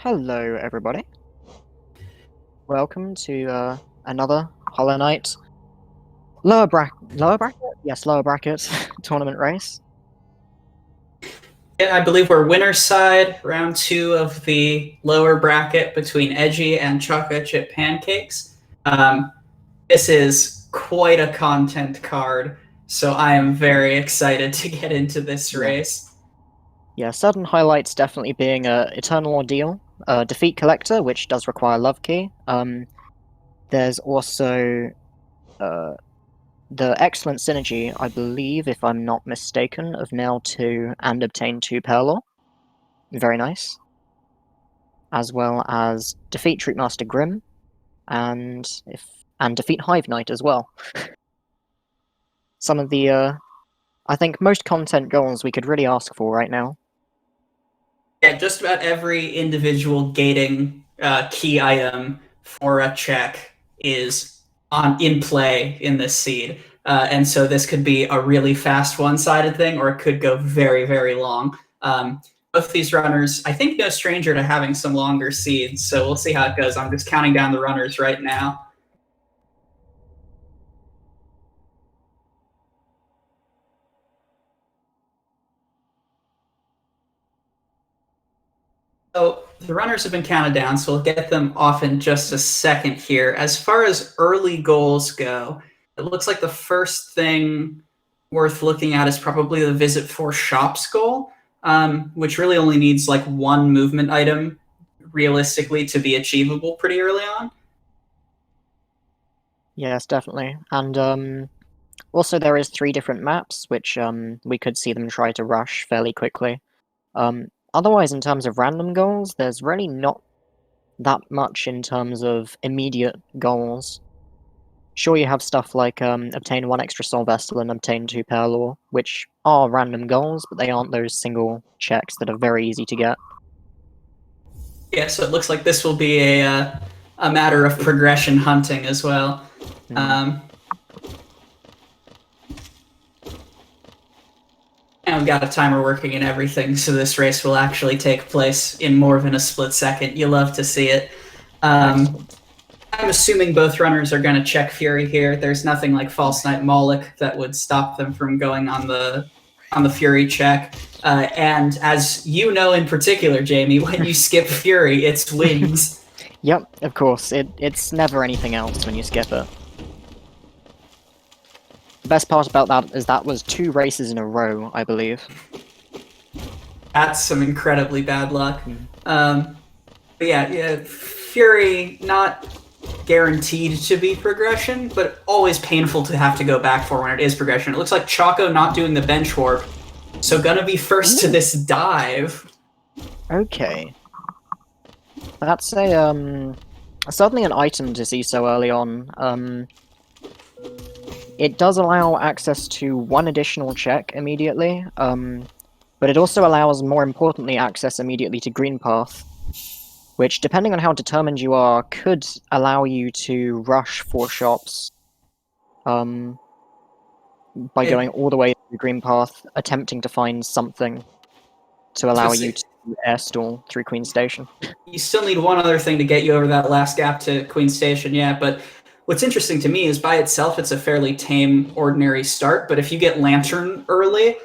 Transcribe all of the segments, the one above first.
Hello, everybody. Welcome to another Hollow Knight lower bracket? Yes, lower bracket tournament race. Yeah, I believe we're winner's side, round 2 of the lower bracket between Edgy and ChocoChipPancakes. This is quite a content card, so I am very excited to get into this race. Yeah, certain highlights definitely being Eternal Ordeal, Defeat Collector, which does require Love Key. There's also the excellent synergy, I believe, if I'm not mistaken, of Nail 2 and Obtain 2 Perlor. Very nice. As well as Defeat Troopmaster Grimm, and defeat Hive Knight as well. Some of the, I think, most content goals we could really ask for right now. Yeah, just about every individual gating key item for a check is in play in this seed. And so this could be a really fast one-sided thing, or it could go very, very long. Both these runners, I think, no stranger to having some longer seeds, so we'll see how it goes. I'm just counting down the runners right now. So the runners have been counted down, so we'll get them off in just a second here. As far as early goals go, it looks like the first thing worth looking at is probably the Visit 4 Shops goal, which really only needs like one movement item realistically to be achievable pretty early on. Yes, definitely. And also there is 3 different maps, which we could see them try to rush fairly quickly. Otherwise, in terms of random goals, there's really not that much in terms of immediate goals. Sure, you have stuff like obtain 1 extra Soul Vessel and obtain 2 Perlor, which are random goals, but they aren't those single checks that are very easy to get. Yeah, so it looks like this will be a matter of progression hunting as well. And we've got a timer working and everything, so this race will actually take place in more than a split second. You love to see it. I'm assuming both runners are going to check Fury here. There's nothing like False Knight Moloch that would stop them from going on the Fury check. And as you know in particular, Jamie, when you skip Fury, it's wins. Yep, of course. It's never anything else when you skip it. The best part about that is that was 2 races in a row, I believe. That's some incredibly bad luck. But yeah, Fury, not guaranteed to be progression, but always painful to have to go back for when it is progression. It looks like Choco not doing the bench warp, so gonna be first to this dive. Okay. That's certainly an item to see so early on. It does allow access to 1 additional check immediately, but it also allows, more importantly, access immediately to Green Path, which, depending on how determined you are, could allow you to rush 4 shops by going all the way through Green Path, attempting to find something to allow you to air stall through Queen Station. You still need one other thing to get you over that last gap to Queen Station, yeah, but what's interesting to me is by itself it's a fairly tame, ordinary start, but if you get Lantern early,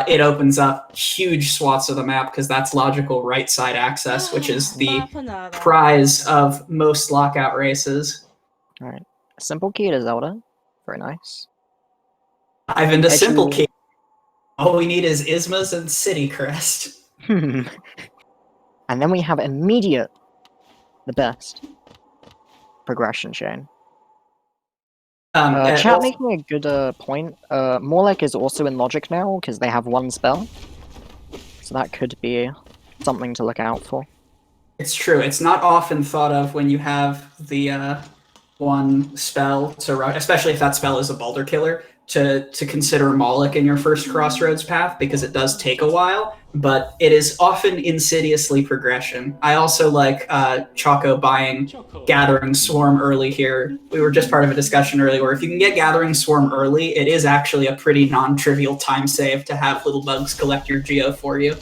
it opens up huge swaths of the map because that's logical right side access, which is the prize of most Lockout races. Alright. Simple key to Zelda. Very nice. I've into simple key. All we need is Ismas and City Crest. And then we have immediate, the best, progression chain. Chat making a good point. Morlek is also in Logic now, because they have 1 spell. So that could be something to look out for. It's true. It's not often thought of when you have the 1 spell to run, especially if that spell is a Boulder Killer, to consider Moloch in your first Crossroads path, because it does take a while, but it is often insidiously progression. I also like Choco buying Gathering Swarm early here. We were just part of a discussion earlier where if you can get Gathering Swarm early, it is actually a pretty non-trivial time save to have little bugs collect your Geo for you.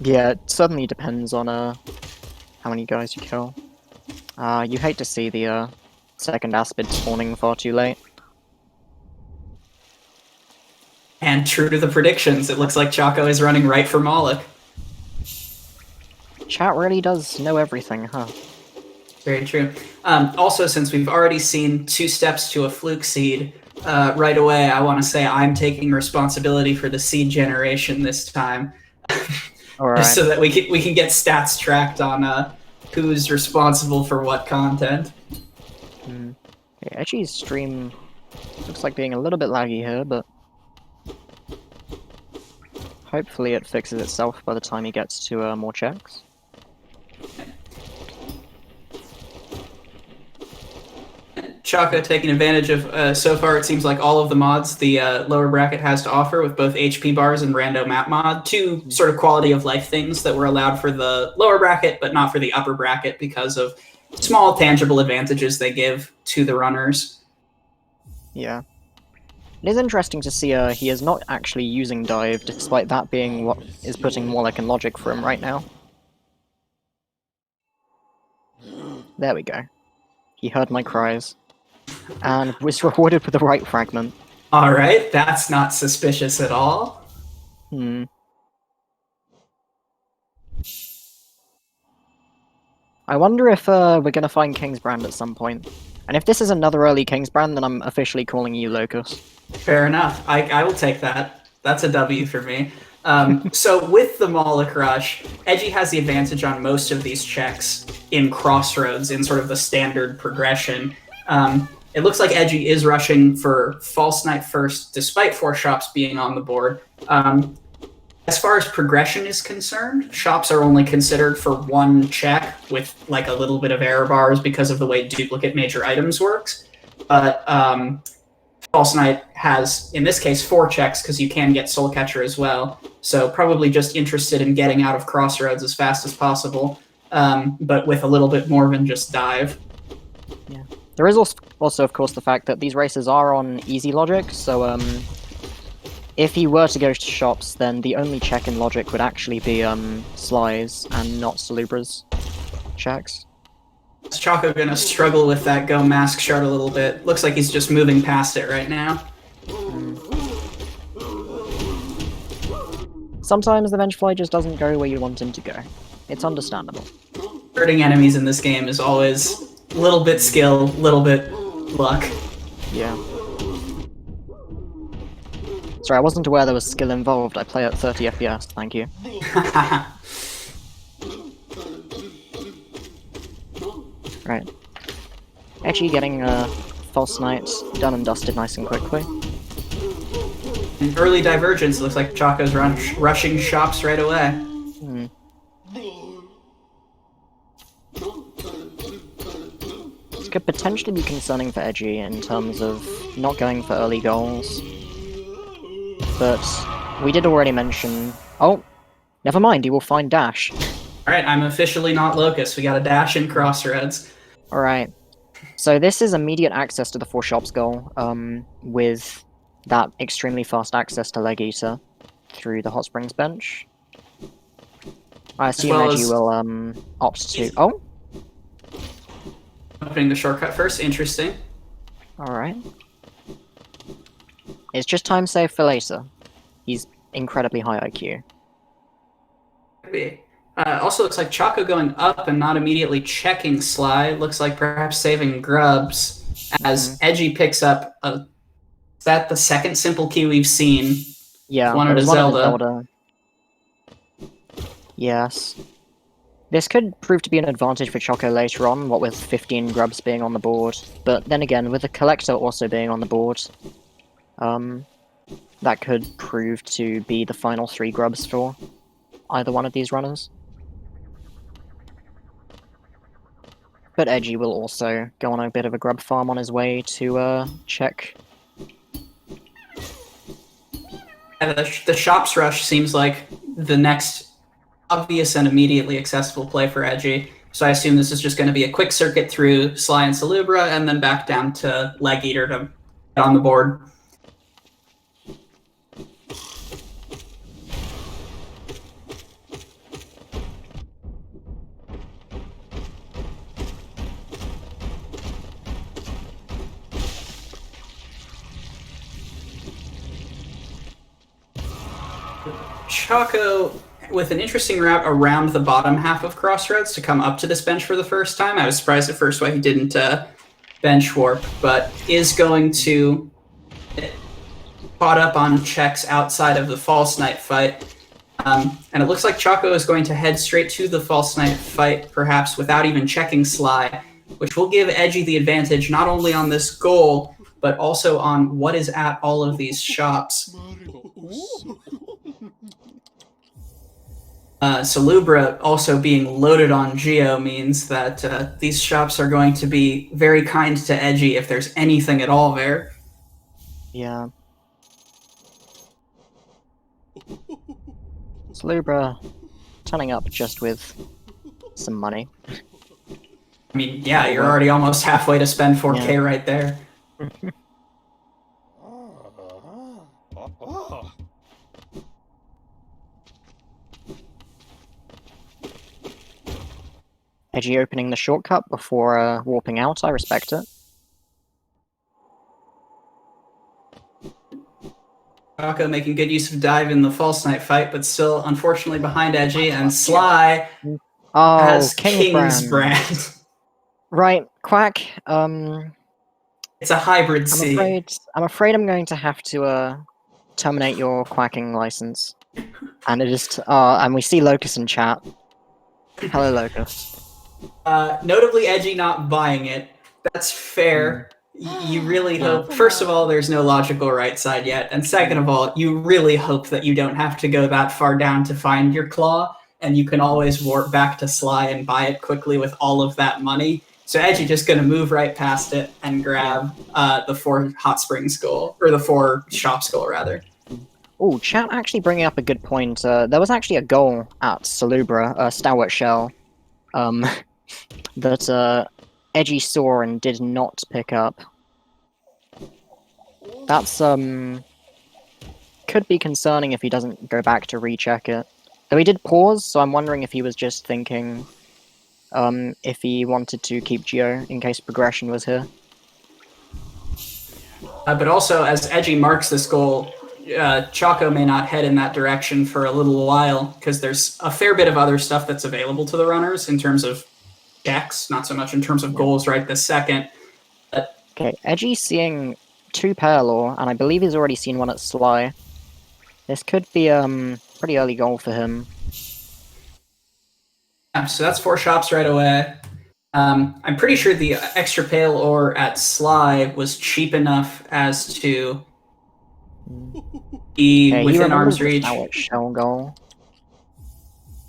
Yeah, it certainly depends on how many guys you kill. You hate to see the second Aspid spawning far too late. And true to the predictions, it looks like Choco is running right for Moloch. Chat really does know everything, huh? Very true. Also, since we've already seen 2 steps to a fluke seed, right away I want to say I'm taking responsibility for the seed generation this time. Alright. So that we can get stats tracked on who's responsible for what content. Okay, Edgy's stream looks like being a little bit laggy here, but hopefully it fixes itself by the time he gets to more checks. Choco taking advantage of, so far it seems like all of the mods the lower bracket has to offer, with both HP bars and rando map mod, 2 sort of quality of life things that were allowed for the lower bracket but not for the upper bracket because of small tangible advantages they give to the runners. Yeah. It is interesting to see he is not actually using dive, despite that being what is putting Moloch in logic for him right now. There we go. He heard my cries. And was rewarded with the right fragment. Alright, that's not suspicious at all. I wonder if we're gonna find Kingsbrand at some point. And if this is another early Kingsbrand, then I'm officially calling you Locust. Fair enough. I will take that. That's a W for me. So with the Moloch Rush, Edgy has the advantage on most of these checks in Crossroads in sort of the standard progression. It looks like Edgy is rushing for False Knight first, despite 4 shops being on the board. As far as progression is concerned, shops are only considered for 1 check with like a little bit of error bars because of the way duplicate major items works. But False Knight has, in this case, 4 checks because you can get Soul Catcher as well. So probably just interested in getting out of Crossroads as fast as possible, but with a little bit more than just dive. Yeah. There is also, of course, the fact that these races are on easy logic, so if he were to go to shops, then the only check in logic would actually be Sly's and not Salubra's checks. Is Choco gonna struggle with that Go Mask Shard a little bit? Looks like he's just moving past it right now. Sometimes the Vengefly just doesn't go where you want him to go. It's understandable. Hurting enemies in this game is always a little bit skill, little bit luck. Yeah. Sorry, I wasn't aware there was skill involved. I play at 30 FPS, thank you. Right. Edgy getting False Knight done and dusted nice and quickly. In early divergence, looks like Choco's rushing shops right away. This could potentially be concerning for Edgy in terms of not going for early goals. But we did already mention... Oh! Never mind, you will find Dash. Alright, I'm officially not Locust. We got a Dash in Crossroads. Alright. So this is immediate access to the 4 shops goal, with that extremely fast access to Leg Eater through the Hot Springs bench. I assume Edgy will opt to... Oh? Opening the shortcut first, interesting. Alright. It's just time save for later. He's incredibly high IQ. Also looks like Choco going up and not immediately checking Sly. Looks like perhaps saving Grubs as Edgy picks up a... Is that the second simple key we've seen? Yeah, one of the Zelda. Yes. This could prove to be an advantage for Choco later on, what with 15 Grubs being on the board. But then again, with the Collector also being on the board, that could prove to be the final 3 Grubs for either one of these runners. But Edgy will also go on a bit of a grub farm on his way to check. The shops rush seems like the next obvious and immediately accessible play for Edgy. So I assume this is just going to be a quick circuit through Sly and Salubra and then back down to Leg Eater to get on the board. Choco with an interesting route around the bottom half of Crossroads to come up to this bench for the first time. I was surprised at first why he didn't bench warp, but is going to caught up on checks outside of the False Knight fight. And it looks like Choco is going to head straight to the False Knight fight, perhaps without even checking Sly, which will give Edgy the advantage not only on this goal, but also on what is at all of these shops. Salubra also being loaded on Geo means that these shops are going to be very kind to Edgy if there's anything at all there. Yeah. Salubra turning up just with some money. I mean, yeah, you're already almost halfway to spend 4K right there. Edgy opening the shortcut before warping out, I respect it. Choco making good use of dive in the False Knight fight, but still unfortunately behind Edgy, and Sly has King's Brand. Right, Quack, it's a hybrid seed. I'm afraid I'm going to have to terminate your quacking license. And it is and we see Locust in chat. Hello, Locust. Notably Edgy not buying it. That's fair. You really hope, first of all, there's no logical right side yet, and second of all, you really hope that you don't have to go that far down to find your claw, and you can always warp back to Sly and buy it quickly with all of that money. So Edgy just going to move right past it and grab the 4 Hot Springs goal, or the 4 Shops goal, rather. Oh, chat actually bringing up a good point. There was actually a goal at Salubra, Stalwart Shell, that Edgy saw and did not pick up. That's, could be concerning if he doesn't go back to recheck it. Though he did pause, so I'm wondering if he was just thinking, if he wanted to keep Geo in case progression was here. But also, as Edgy marks this goal, Choco may not head in that direction for a little while, because there's a fair bit of other stuff that's available to the runners in terms of checks, not so much in terms of goals right this second. Okay, Edgy seeing 2 pair lore, and I believe he's already seen one at Sly. This could be pretty early goal for him. Yeah, so that's 4 shops right away. I'm pretty sure the extra pale ore at Sly was cheap enough as to be within arm's reach. Shell goal.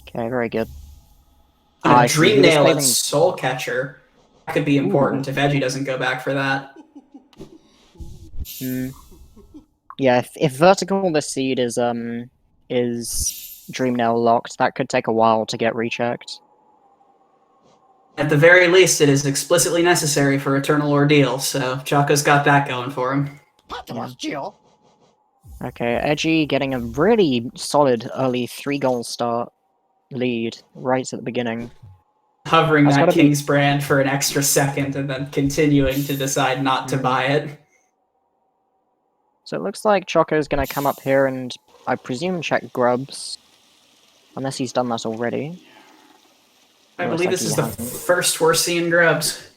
Okay, very good. A Dream Nail at Soul Catcher could be important if Edgy doesn't go back for that. Yeah, if vertical the seed is Dream Nail locked, that could take a while to get rechecked. At the very least, it is explicitly necessary for Eternal Ordeal, so Choco's got that going for him. Yeah. Okay, Edgy getting a really solid early 3-goal start lead right at the beginning. Hovering that King's Brand for an extra second and then continuing to decide not to buy it. So it looks like Choco's going to come up here and, I presume, check grubs. Unless he's done that already. I believe this is the first we're seeing grubs.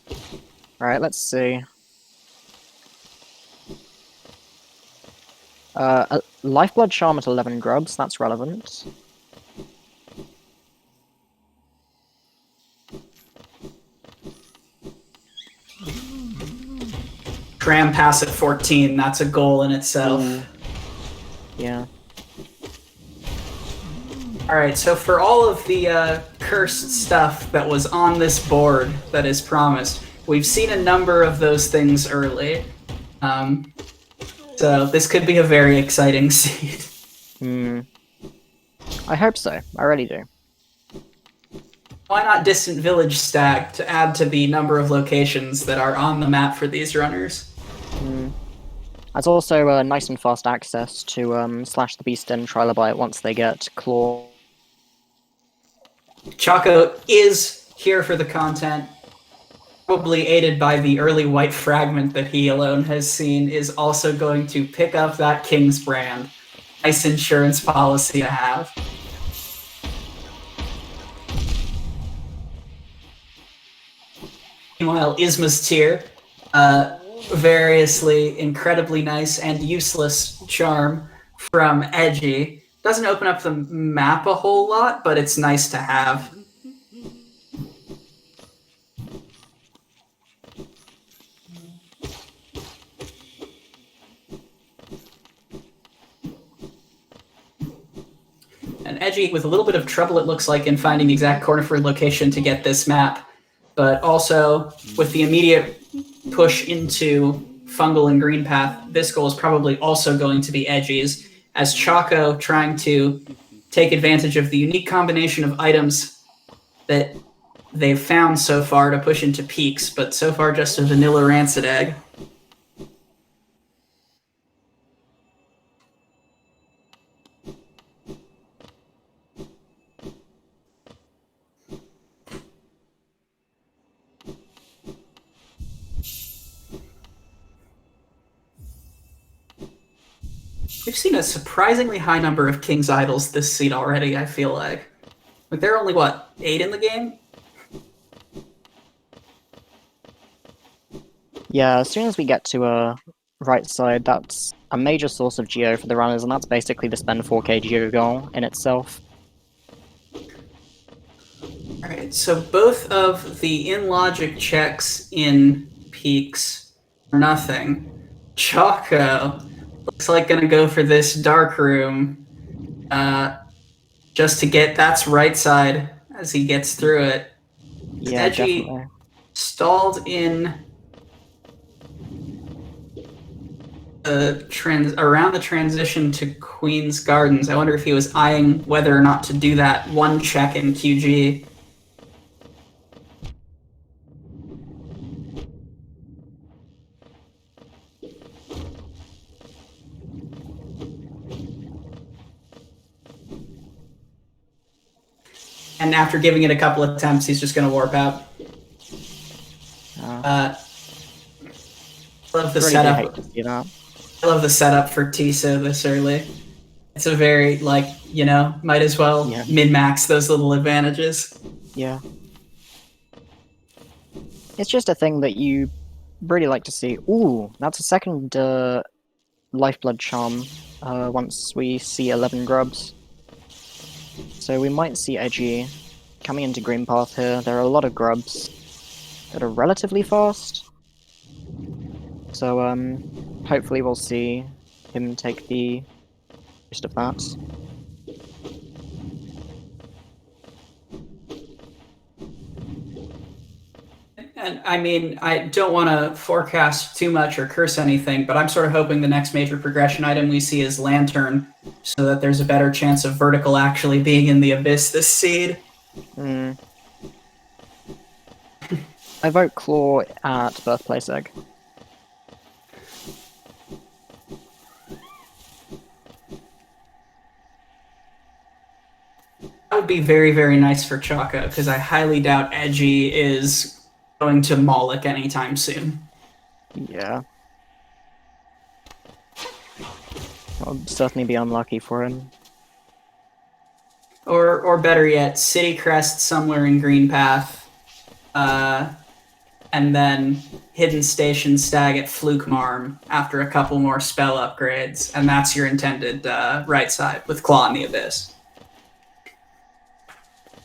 Alright, let's see. Lifeblood Charm at 11 grubs, that's relevant. Cram pass at 14, that's a goal in itself. Yeah. Alright, so for all of the cursed stuff that was on this board that is promised, we've seen a number of those things early. So this could be a very exciting seed. I hope so. I really do. Why not Distant Village Stag to add to the number of locations that are on the map for these runners? There's also nice and fast access to Slash the Beast and Trilobite once they get Claw. Choco is here for the content, probably aided by the early white fragment that he alone has seen, is also going to pick up that King's Brand. nice insurance policy to have. Meanwhile, Isma's tier, variously incredibly nice and useless charm from Edgy. Doesn't open up the map a whole lot, but it's nice to have. And Edgy, with a little bit of trouble, it looks like, in finding the exact corner for location to get this map, but also with the immediate push into Fungal and Green Path, this goal is probably also going to be Edgy's, as Choco trying to take advantage of the unique combination of items that they've found so far to push into peaks, but so far just a vanilla rancid egg. We've seen a surprisingly high number of King's Idols this seed already, I feel like. Like, there are only, what, 8 in the game? Yeah, as soon as we get to right side, that's a major source of geo for the runners, and that's basically the spend 4k geo goal in itself. Alright, so both of the in-logic checks in peaks are nothing. Choco looks like gonna go for this dark room, just to get, that's right side as he gets through it. Yeah, Edgy definitely. stalled in around the transition to Queen's Gardens. I wonder if he was eyeing whether or not to do that one check in QG. And after giving it a couple of attempts, he's just going to warp out. Love the setup. Hate to see that. I love the setup for Tiso this early. It's a very, like, you know, might as well min-max those little advantages. Yeah. It's just a thing that you really like to see. Ooh, that's a second Lifeblood charm once we see 11 grubs. So we might see Edgy coming into Green Path here. There are a lot of grubs that are relatively fast. So hopefully we'll see him take the most of that. And I mean, I don't want to forecast too much or curse anything, but I'm sort of hoping the next major progression item we see is Lantern, so that there's a better chance of Vertical actually being in the Abyss this seed. I vote Claw at Birthplace Egg. That would be very, very nice for Choco, because I highly doubt Edgy is going to Moloch anytime soon. Yeah. That would certainly be unlucky for him. Or better yet, City Crest somewhere in Green Path, and then Hidden Station Stag at Fluke Marm after a couple more spell upgrades, and that's your intended right side with Claw in the Abyss.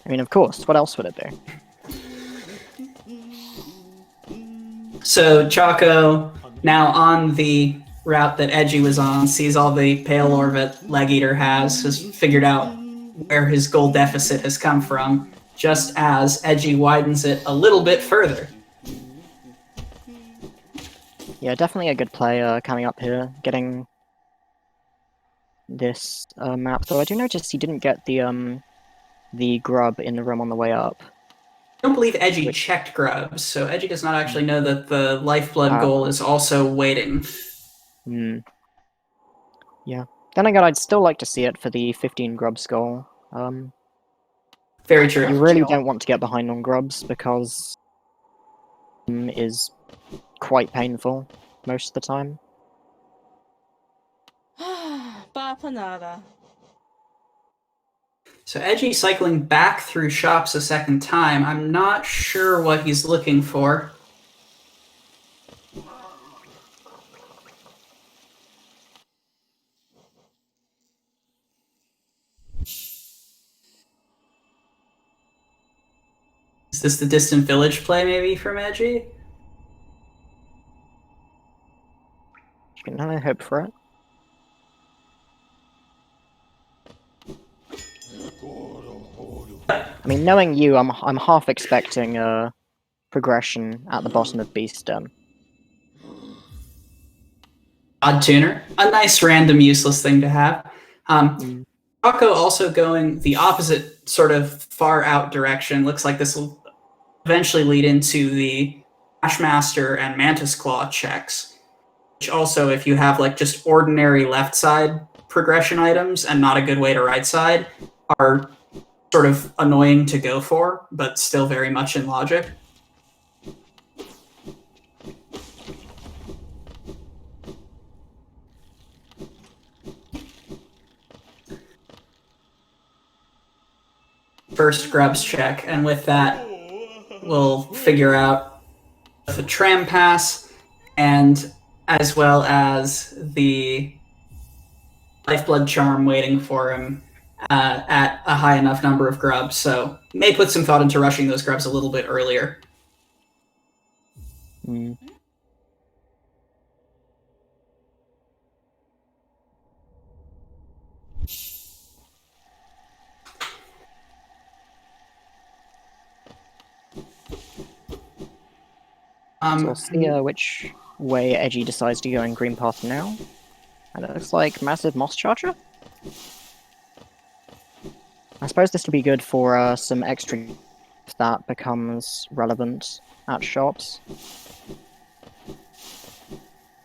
I mean, of course, what else would it be? So Choco, now on the route that Edgy was on, sees all the Pale Orb that Leg Eater has figured out where his goal deficit has come from, just as Edgy widens it a little bit further. Yeah, definitely a good play coming up here, getting this map. Though I do notice he didn't get the grub in the room on the way up. I don't believe Edgy checked grubs, so Edgy does not actually know that the Lifeblood goal is also waiting. Yeah. Then again, I'd still like to see it for the 15 grubs goal. Very true. You really don't want to get behind on grubs because is quite painful most of the time. Bop. nada. So Edgy cycling back through shops a second time. I'm not sure what he's looking for. Is this the Distant Village play, maybe, from Edgy? You can only hope for it. I mean, knowing you, I'm half expecting progression at the bottom of Beast Den. Odd tuner. A nice random useless thing to have. Choco also going the opposite sort of far out direction. Looks like this will eventually lead into the Ashmaster and Mantis Claw checks. Which also, if you have like just ordinary left side progression items and not a good way to right side, are sort of annoying to go for, but still very much in logic. First grubs check, and with that, we'll figure out the tram pass, and as well as the lifeblood charm waiting for him at a high enough number of grubs. So may put some thought into rushing those grubs a little bit earlier. So we'll see which way Edgy decides to go in Green Path now. And it looks like massive Moss Charger. I suppose this will be good for some extra if that becomes relevant at shops.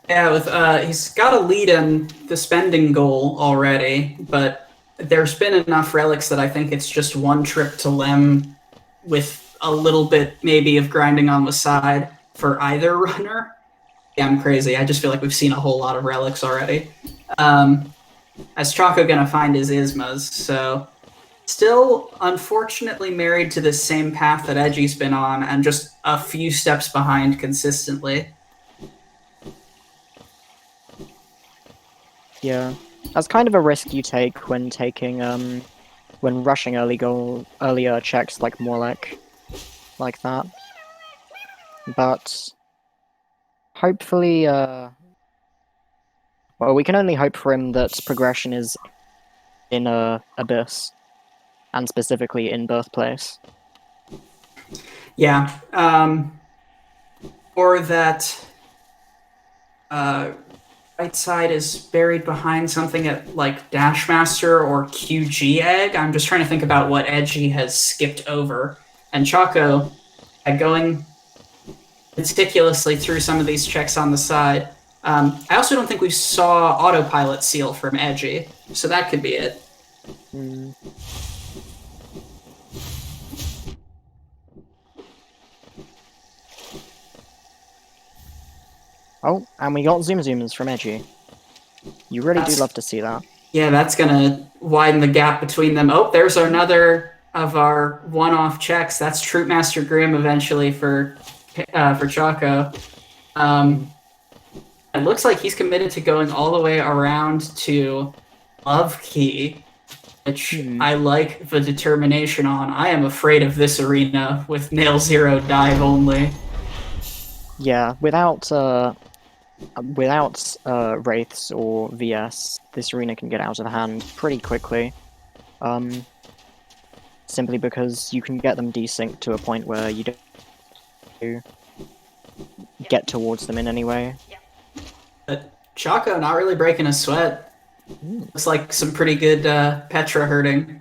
Yeah, with he's got a lead in the spending goal already, but there's been enough relics that I think it's just one trip to Lem with a little bit maybe of grinding on the side for either runner. Yeah, I'm crazy. I just feel like we've seen a whole lot of relics already. As Choco gonna find his Ismas, so still unfortunately married to the same path that Edgy's been on, and just a few steps behind consistently. Yeah, that's kind of a risk you take when when rushing earlier checks like Morlek, like that. But hopefully, well, we can only hope for him that progression is in Abyss, and specifically in Birthplace. Yeah, or that right side is buried behind something at like Dashmaster or QG Egg. I'm just trying to think about what Edgy has skipped over. And Choco, going meticulously through some of these checks on the side. I also don't think we saw autopilot seal from Edgy, so that could be it. Oh, and we got Zoom Zoomers from Edgy. You really do love to see that. Yeah, that's gonna widen the gap between them. Oh, there's another of our one-off checks. That's Troop Master Grim eventually for Choco. It looks like he's committed to going all the way around to Love Key, which I like the determination on. I am afraid of this arena with Nail Zero dive only. Yeah, without Wraiths or VS, this arena can get out of hand pretty quickly. Simply because you can get them desynced to a point where you don't get towards them in any way. But Choco not really breaking a sweat. Looks like some pretty good Petra hurting.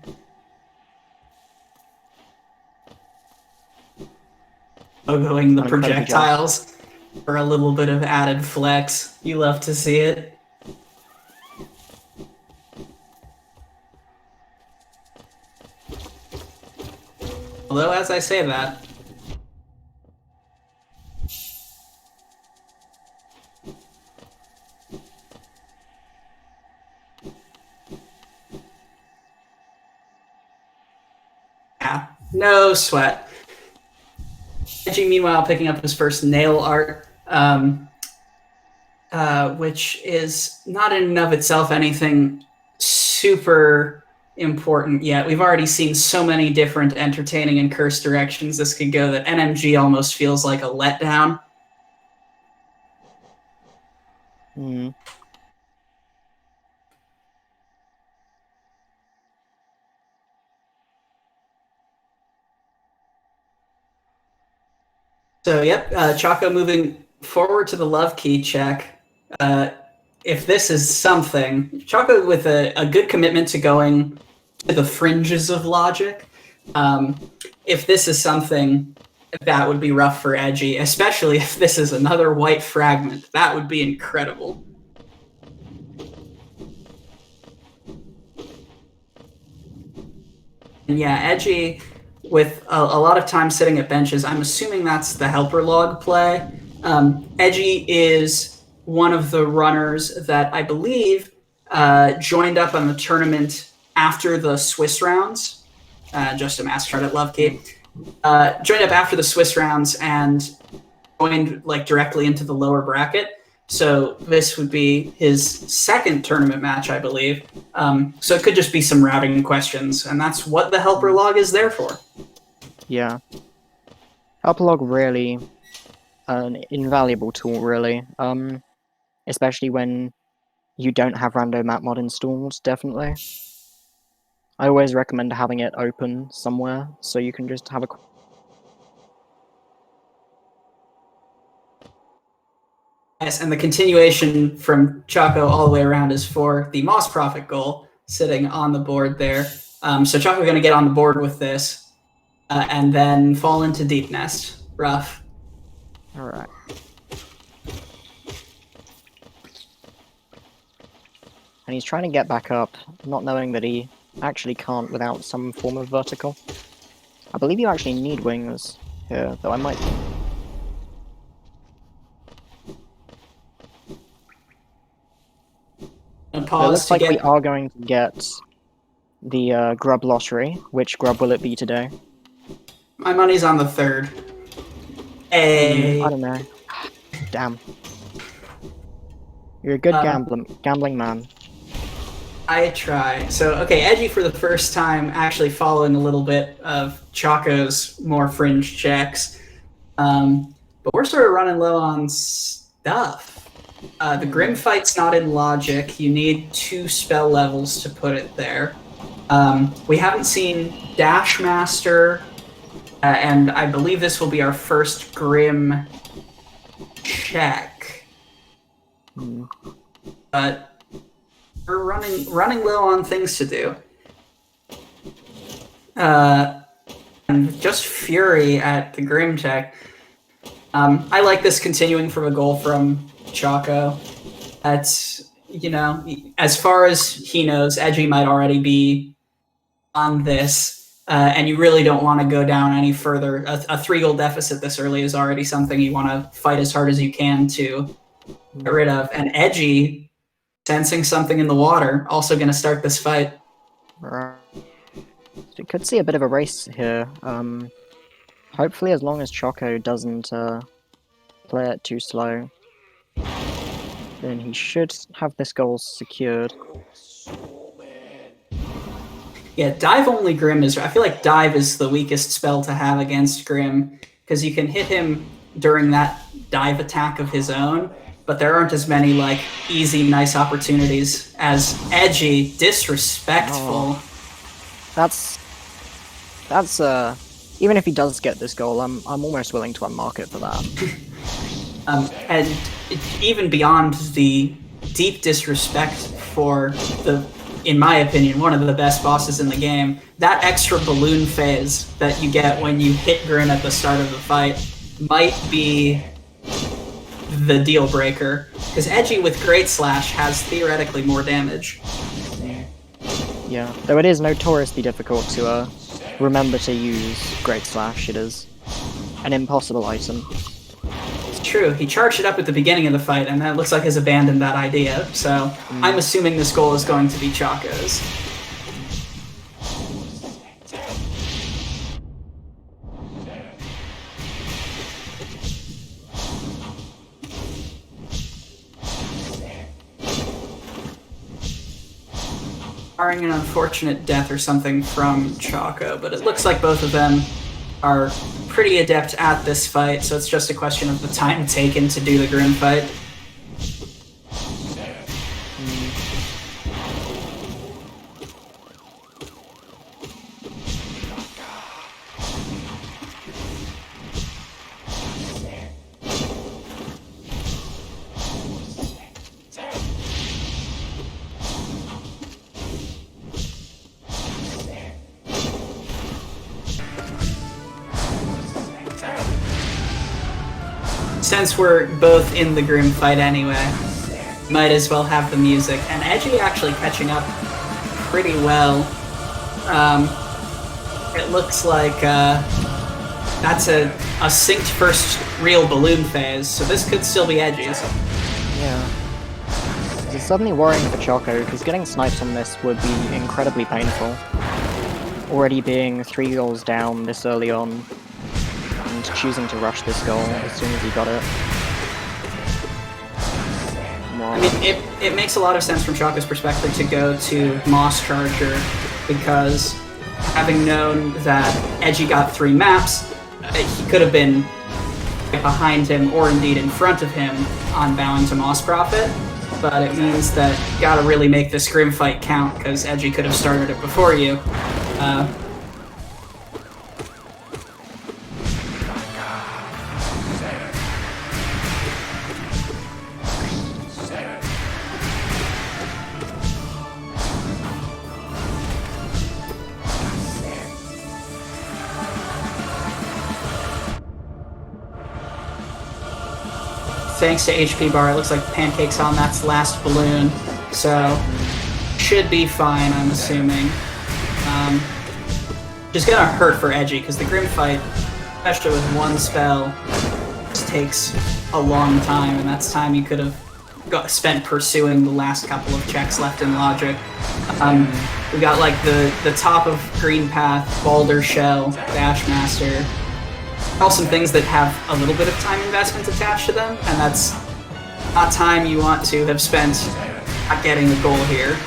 Logoing the projectiles for a little bit of added flex. You love to see it. Although, as I say that, No sweat. Edgy, meanwhile, picking up his first nail art, which is not in and of itself anything super important yet. We've already seen so many different entertaining and cursed directions this could go that NMG almost feels like a letdown. Hmm. So, yep, Choco moving forward to the love key check. If this is something, Choco with a good commitment to going to the fringes of logic. If this is something, that would be rough for Edgy, especially if this is another white fragment. That would be incredible. And yeah, Edgy, with a lot of time sitting at benches, I'm assuming that's the helper log play. Edgy is one of the runners that I believe joined up on the tournament after the Swiss rounds. Just a mass start at Love Key. Joined up after the Swiss rounds and joined like directly into the lower bracket. So this would be his second tournament match, I believe. So it could just be some routing questions, and that's what the helper log is there for. Yeah. Helper log really an invaluable tool, really. Especially when you don't have random map mod installed, definitely. I always recommend having it open somewhere so you can just have a. Yes, and the continuation from Choco all the way around is for the Moss Profit goal sitting on the board there. So Choco going to get on the board with this and then fall into Deep Nest. Rough. Alright. And he's trying to get back up, not knowing that he actually can't without some form of vertical. I believe you actually need wings here, though I might. And It pause looks to like get... we are going to get the grub lottery. Which grub will it be today? My money's on the third. Hey. I don't know. Damn. You're a good gambling man. I try. So, okay, Edgy for the first time actually following a little bit of Choco's more fringe checks. But we're sort of running low on stuff. The Grim Fight's not in logic. You need 2 spell levels to put it there. We haven't seen Dash Master, and I believe this will be our first Grim check. But we're running low on things to do. And just Fury at the Grim check. I like this continuing from a goal from Choco. That's, you know, as far as he knows, Edgy might already be on this, and you really don't want to go down any further. A 3-goal deficit this early is already something you want to fight as hard as you can to get rid of. And Edgy, sensing something in the water, also going to start this fight. Right. So you could see a bit of a race here. Hopefully, as long as Choco doesn't play it too slow, then he should have this goal secured. Yeah, dive only Grim is... I feel like dive is the weakest spell to have against Grim, because you can hit him during that dive attack of his own, but there aren't as many, like, easy, nice opportunities as Edgy. Disrespectful. That's even if he does get this goal, I'm almost willing to unmark it for that. And even beyond the deep disrespect for the, in my opinion, one of the best bosses in the game, that extra balloon phase that you get when you hit Grim at the start of the fight might be the deal breaker, because Edgy with Great Slash has theoretically more damage. Yeah, though it is notoriously difficult to remember to use Great Slash. It is an impossible item. It's true. He charged it up at the beginning of the fight, and then it looks like he's abandoned that idea. So I'm assuming this goal is going to be Choco's. barring an unfortunate death or something from Choco, but it looks like both of them are pretty adept at this fight, so it's just a question of the time taken to do the Grim fight. Since we're both in the Grim fight anyway, might as well have the music. And Edgy actually catching up pretty well. It looks like that's a synced first real balloon phase, so this could still be Edgy's. Yeah. It's suddenly worrying for Choco, because getting sniped on this would be incredibly painful. Already being 3 goals down this early on, and choosing to rush this goal as soon as he got it. I mean, it makes a lot of sense from Choco's perspective to go to Moss Charger, because having known that Edgy got 3 maps, he could have been behind him or indeed in front of him on bowing to Moss Prophet, but it means that you gotta really make this Grim fight count, because Edgy could have started it before you. Thanks to HP bar, it looks like Pancake's on that's last balloon, so should be fine, I'm assuming. Just gonna hurt for Edgy, because the Grim fight, especially with one spell, just takes a long time, and that's time you could have spent pursuing the last couple of checks left in Logic. We got like the top of Green Path, Boulder Shell, Bashmaster, all some things that have a little bit of time investment attached to them, and that's not time you want to have spent not getting the goal here.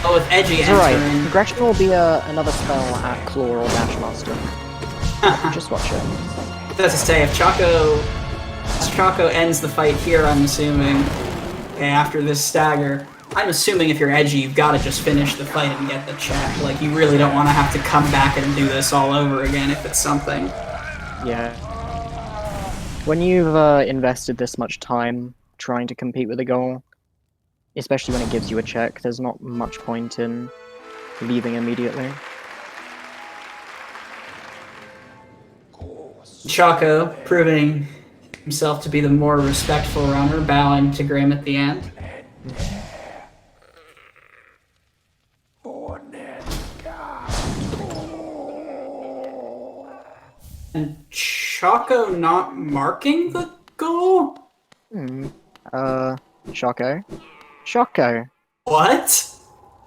Oh, with Edgy entering... Alright, Progression will be another spell at Claw or Bashmaster. Just watch it. That's to say, if Choco ends the fight here, I'm assuming, okay, after this stagger, I'm assuming if you're Edgy, you've got to just finish the fight and get the check. Like, you really don't want to have to come back and do this all over again if it's something. Yeah. When you've invested this much time trying to compete with a goal, especially when it gives you a check, there's not much point in leaving immediately. Choco proving himself to be the more respectful runner, bowing to Grim at the end. And Choco not marking the goal? Choco? Choco! What?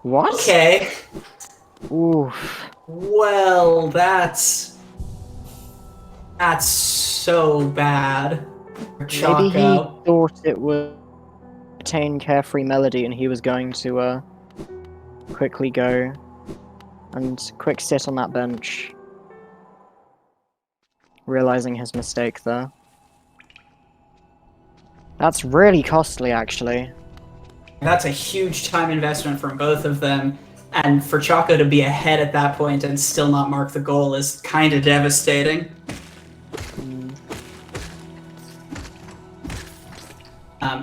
What? Okay. Oof. Well, that's so bad. Choco. Maybe he thought it would attain Carefree Melody and he was going to quickly go and quick sit on that bench, realizing his mistake there. That's really costly, actually. That's a huge time investment from both of them, and for Choco to be ahead at that point and still not mark the goal is kind of devastating.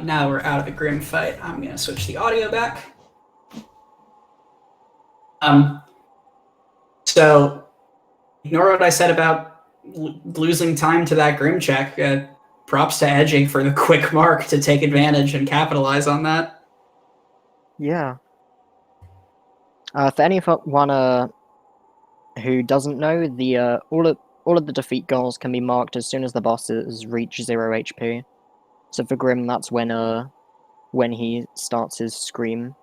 Now we're out of the Grim fight, I'm going to switch the audio back. So, ignore what I said about losing time to that Grim check. Props to Edgy for the quick mark to take advantage and capitalize on that. Yeah. For anyone who doesn't know, the all of the defeat goals can be marked as soon as the bosses reach 0 HP. So for Grim, that's when he starts his scream.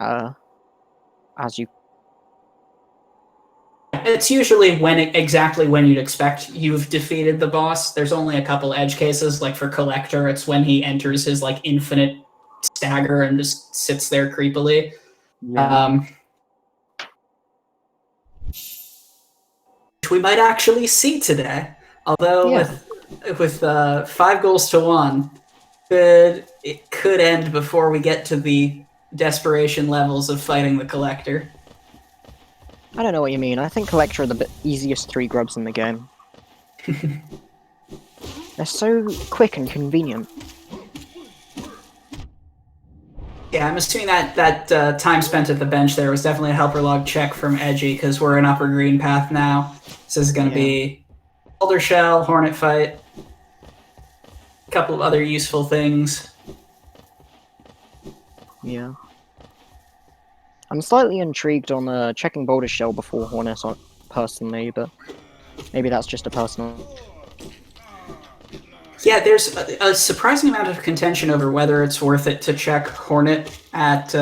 As you. It's usually exactly when you'd expect you've defeated the boss. There's only a couple edge cases, like for Collector, it's when he enters his like infinite stagger and just sits there creepily. Yeah. Which we might actually see today. Although with 5 goals to 1, it could end before we get to the desperation levels of fighting the Collector. I don't know what you mean. I think Collector are the easiest 3 grubs in the game. They're so quick and convenient. Yeah, I'm assuming that time spent at the bench there was definitely a helper log check from Edgy, because we're in upper green path now. This is going to be Boulder Shell, Hornet Fight, a couple of other useful things. Yeah. I'm slightly intrigued on checking Boulder Shell before Hornet personally, but maybe that's just a personal... Yeah, there's a surprising amount of contention over whether it's worth it to check Hornet at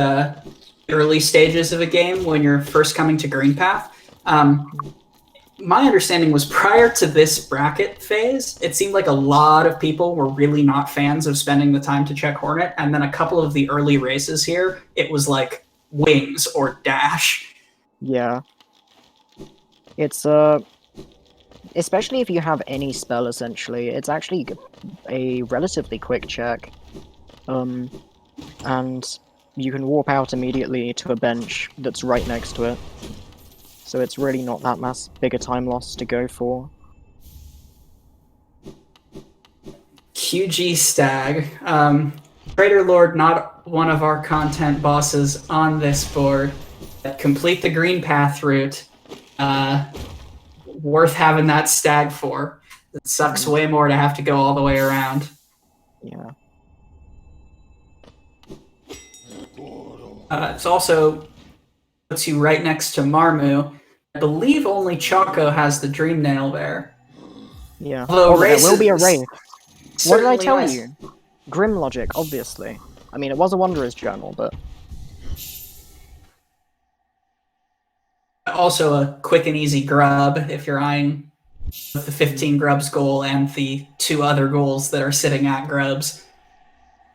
early stages of a game when you're first coming to Green Path. My understanding was prior to this bracket phase, it seemed like a lot of people were really not fans of spending the time to check Hornet, and then a couple of the early races here, it was like wings or dash. Yeah. It's, especially if you have any spell, essentially, it's actually a relatively quick check. And you can warp out immediately to a bench that's right next to it. So it's really not that big a time loss to go for. QG Stag. Trader Lord, not one of our content bosses on this board. Complete the Green Path route. Worth having that Stag for. It sucks way more to have to go all the way around. Yeah. It's also puts you right next to Marmu. I believe only Choco has the Dream Nail there. Yeah. Although there will be a raid. What did I tell less... you? Grim logic, obviously. I mean, it was a Wanderer's Journal, but... Also a quick and easy grub if you're eyeing the 15 grubs goal and the 2 other goals that are sitting at grubs.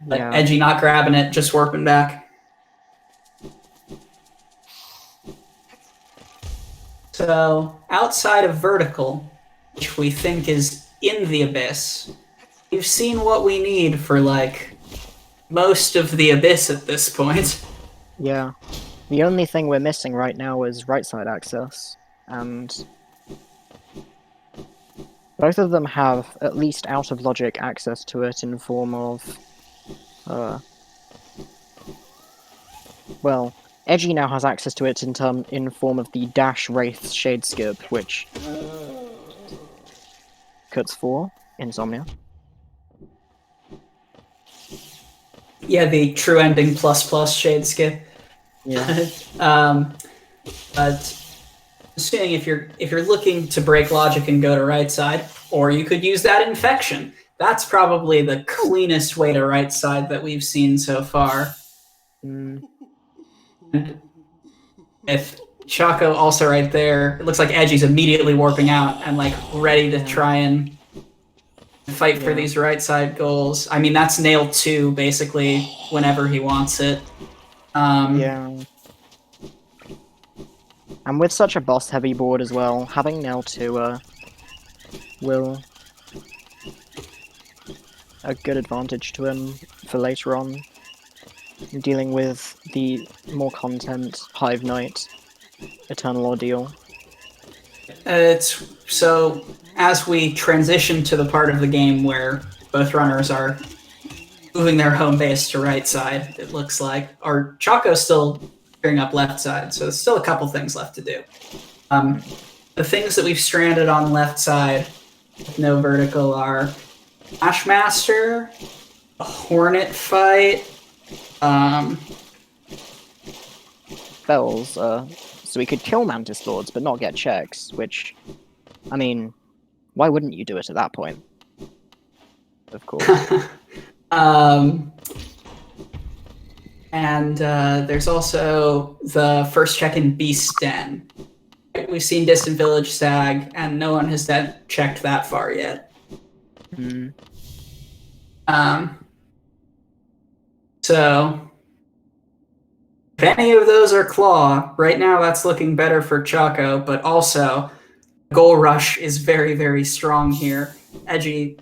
Yeah. Edgy not grabbing it, just warping back. So, outside of Vertical, which we think is in the Abyss, we've seen what we need for, like, most of the Abyss at this point. Yeah. The only thing we're missing right now is right side access, and both of them have at least out of logic access to it in form of, well, Edgy now has access to it in form of the Dash Wraith Shade Skip, which cuts 4 Insomnia. Yeah, the true ending ++ Shade Skip. Yeah. But assuming if you're looking to break logic and go to right side, or you could use that infection. That's probably the cleanest way to right side that we've seen so far. If Choco also right there, it looks like Edgy's immediately warping out and like ready to try and fight for these right side goals. I mean, that's nail 2 basically whenever he wants it. Yeah. And with such a boss heavy board as well, having nail 2 will a good advantage to him for later on, dealing with the more content Hive Knight Eternal Ordeal. It's so as we transition to the part of the game where both runners are moving their home base to right side, it looks like. Or Choco's still gearing up left side, so there's still a couple things left to do. The things that we've stranded on left side with no vertical are Ashmaster, a Hornet Fight, Spells, so we could kill Mantis Lords but not get checks, which, I mean, why wouldn't you do it at that point? Of course. And there's also the first check in Beast Den. We've seen Distant Village Stag, and no one has checked that far So, if any of those are claw, right now that's looking better for Choco, but also Goal Rush is very, very strong here. Edgy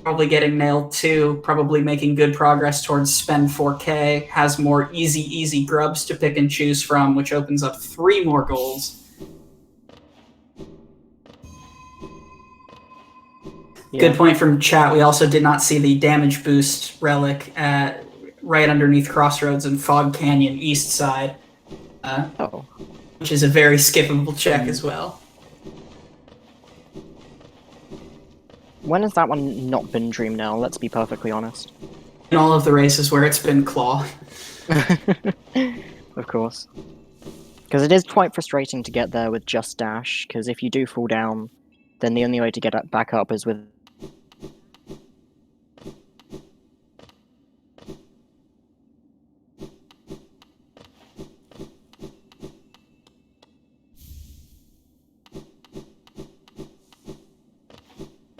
probably getting nailed too, probably making good progress towards spend 4K, has more easy grubs to pick and choose from, which opens up 3 more goals. Yeah. Good point from chat. We also did not see the damage boost relic at right underneath Crossroads and Fog Canyon east side, which is a very skippable check as well. When has that one not been Dream now? Let's be perfectly honest. In all of the races where it's been Claw. Of course. Because it is quite frustrating to get there with just dash, because if you do fall down, then the only way to get back up is with...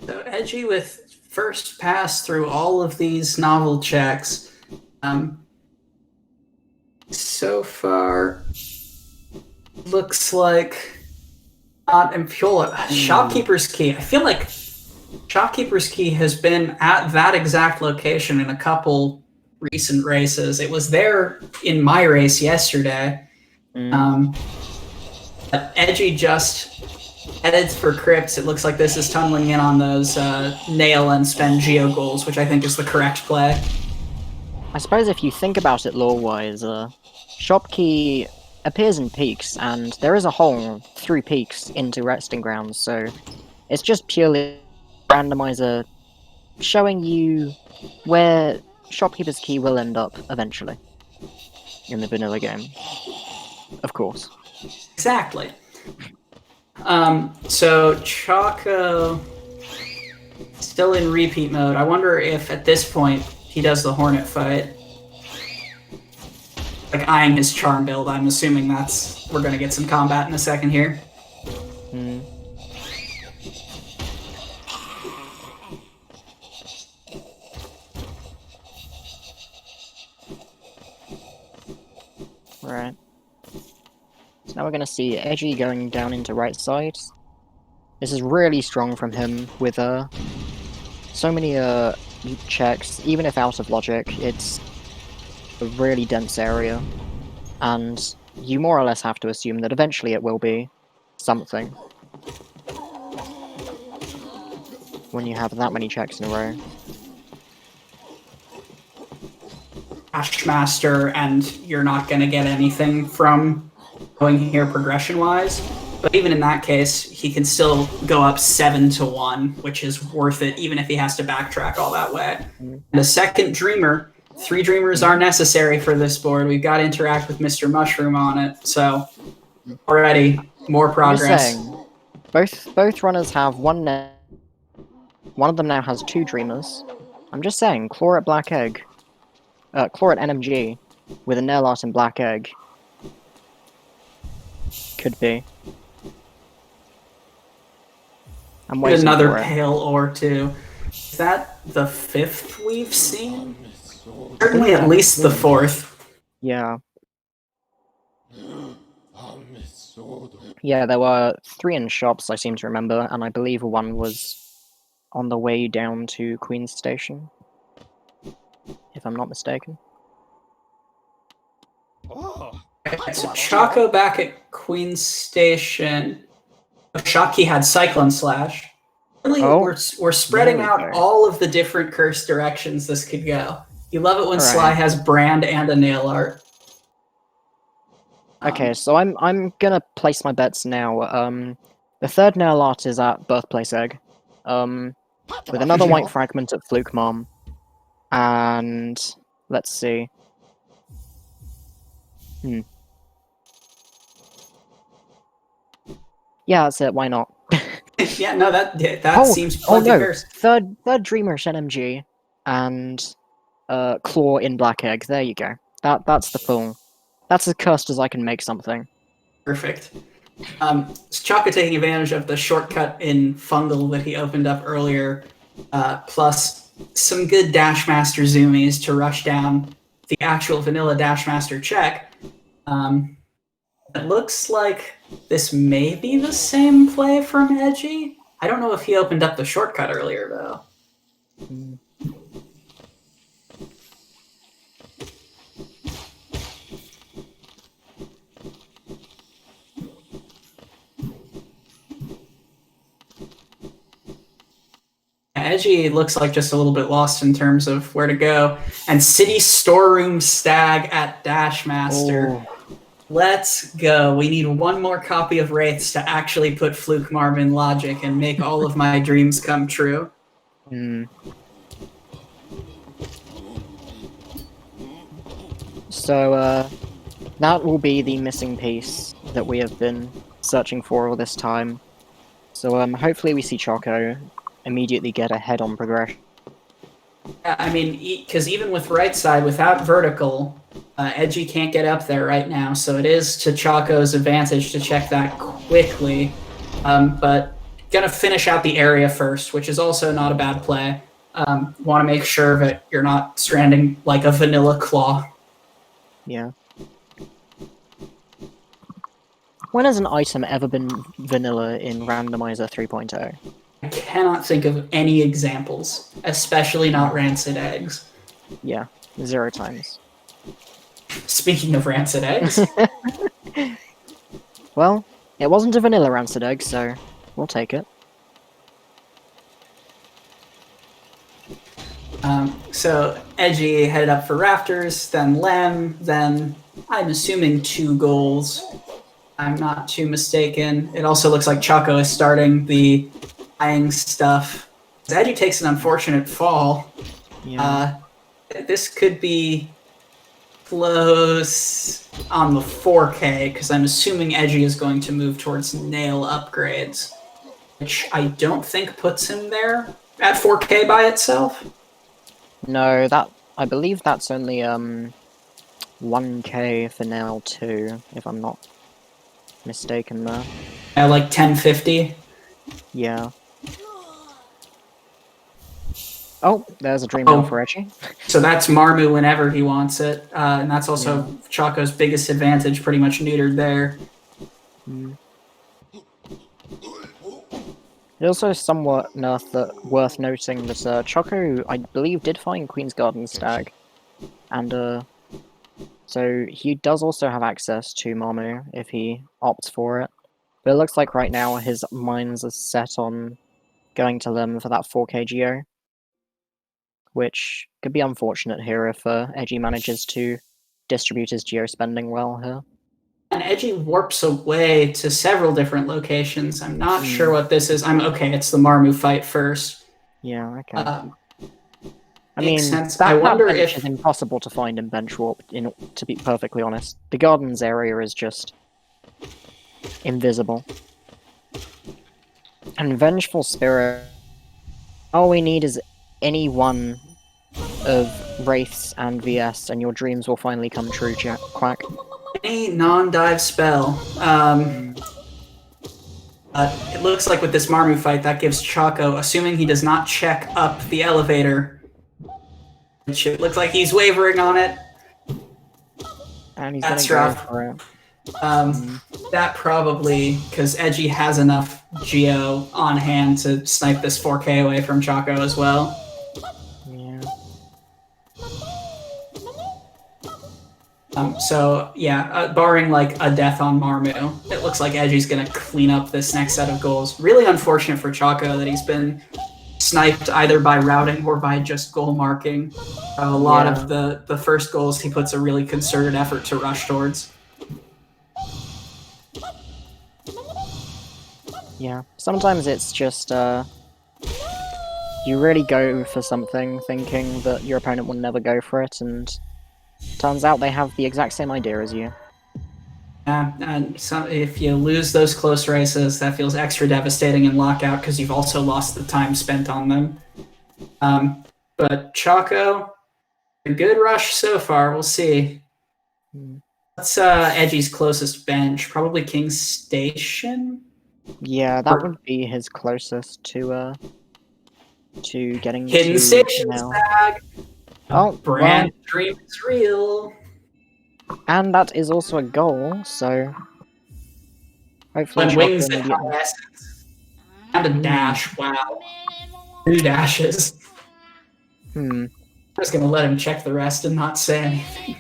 So Edgy with first pass through all of these novel checks. So far, looks like not Impula. Shopkeeper's Key. I feel like Shopkeeper's Key has been at that exact location in a couple recent races. It was there in my race yesterday. But Edgy just heads for Crypts. It looks like this is tunneling in on those nail and spend geo goals, which I think is the correct play. I suppose if you think about it lore-wise, Shopkey appears in peaks, and there is a hole through peaks into resting grounds, so it's just purely Randomizer showing you where Shopkeeper's Key will end up eventually in the vanilla game. Of course. Exactly. So Choco still in repeat mode. I wonder if at this point he does the Hornet fight. Like eyeing his charm build, I'm assuming that's we're gonna get some combat in a second here. Right. So now we're gonna see Edgy going down into right side. This is really strong from him with so many checks, even if out of logic. It's a really dense area, and you more or less have to assume that eventually it will be something when you have that many checks in a row. Ashmaster, and you're not going to get anything from going here progression-wise. But even in that case, he can still go up 7-1, which is worth it, even if he has to backtrack all that way. And a second Dreamer. 3 Dreamers are necessary for this board. We've got to interact with Mr. Mushroom on it, so already more progress. I'm just saying, both runners have one of them now has 2 Dreamers. I'm just saying, Claw at Black Egg. Claw at NMG with a nail art and Black Egg. Could be. I'm waiting another for it. pale ore too. Is that the 5th we've seen? Certainly at least the 4th. Yeah. Yeah, there were 3 in shops, I seem to remember, and I believe one was on the way down to Queen's Station, if I'm not mistaken. So Choco back at Queen's Station. Shopkey had Cyclone Slash. Really, we're spreading out all of the different curse directions this could go. You love it when Sly has brand and a nail art. Okay, so I'm gonna place my bets now. The 3rd nail art is at Birthplace Egg, with another white fragment at Fluke Mom, and let's see. Yeah, that's it. Why not? Yeah, no, that seems plenty curse. Third Dreamer NMG, and Claw in Black Egg. There you go. That's the full. That's as cursed as I can make something. Perfect. Choco taking advantage of the shortcut in Fungal that he opened up earlier, plus some good Dash Master zoomies to rush down the actual vanilla Dash Master check, it looks like this may be the same play from Edgy. I don't know if he opened up the shortcut earlier, though. Mm. Edgy looks like just a little bit lost in terms of where to go. And City Storeroom Stag at Dash Master. Oh. Let's go. We need one more copy of Wraiths to actually put Fluke Marv in Logic and make all of my dreams come true. Mm. So, that will be the missing piece that we have been searching for all this time. So, hopefully we see Choco immediately get a head-on progression. Yeah, I mean, because even with right side, without vertical, Edgy can't get up there right now, so it is to Choco's advantage to check that quickly. But gonna finish out the area first, which is also not a bad play. Want to make sure that you're not stranding like a vanilla claw. Yeah. When has an item ever been vanilla in Randomizer 3.0? I cannot think of any examples, especially not rancid eggs. Yeah, 0 times. Speaking of rancid eggs, Well, it wasn't a vanilla rancid egg, so we'll take it. so Edgy headed up for Rafters, then Lem, then I'm assuming 2 goals. I'm not too mistaken. It also looks like Choco is starting the eyeing stuff. Edgy takes an unfortunate fall. Yeah. This could be close on the 4K, because I'm assuming Edgy is going to move towards nail upgrades, which I don't think puts him there at 4K by itself. No, I believe that's only 1K for nail 2, if I'm not mistaken there. At like 1050. Yeah. Oh, there's a dream nail for Edgy. So that's Marmu whenever he wants it, and that's also Choco's biggest advantage, pretty much neutered there. Mm. It's also somewhat worth noting that Choco, I believe, did find Queen's Garden Stag, and so he does also have access to Marmu if he opts for it. But it looks like right now his minds are set on going to Lim for that 4K Geo, which could be unfortunate here if Edgy manages to distribute his Geo spending well here. And Edgy warps away to several different locations. I'm not sure what this is. Okay, it's the Marmu fight first. Yeah, okay. I Makes mean, sense. that I wonder bench if is impossible to find in bench warp, to be perfectly honest. The gardens area is just invisible. And Vengeful Spirit, all we need is any one of Wraiths and VS, and your dreams will finally come true, Quack. any non-dive spell. It looks like with this Marmu fight, that gives Choco, assuming he does not check up the elevator, which it looks like he's wavering on it. And he's That's gonna rough. go for it. That probably, because Edgy has enough Geo on hand to snipe this 4K away from Choco as well. Yeah. So, yeah, barring like a death on Marmu, it looks like Edgy's going to clean up this next set of goals. Really unfortunate for Choco that he's been sniped either by routing or by just goal marking. A lot of the first goals he puts a really concerted effort to rush towards. Yeah. Sometimes it's just, you really go for something thinking that your opponent will never go for it, and turns out they have the exact same idea as you. Yeah, and if you lose those close races, that feels extra devastating in Lockout because you've also lost the time spent on them. But Choco, a good rush so far. We'll see. What's Edgy's closest bench? Probably King's Station? Yeah, that would be his closest to getting Hidden to Station now. Stag. Oh, Brand dream is real. and that is also a goal, so hopefully When Choco wings at immediately. high essence. And a dash, wow. 3 dashes. Hmm. I'm just gonna let him check the rest and not say anything.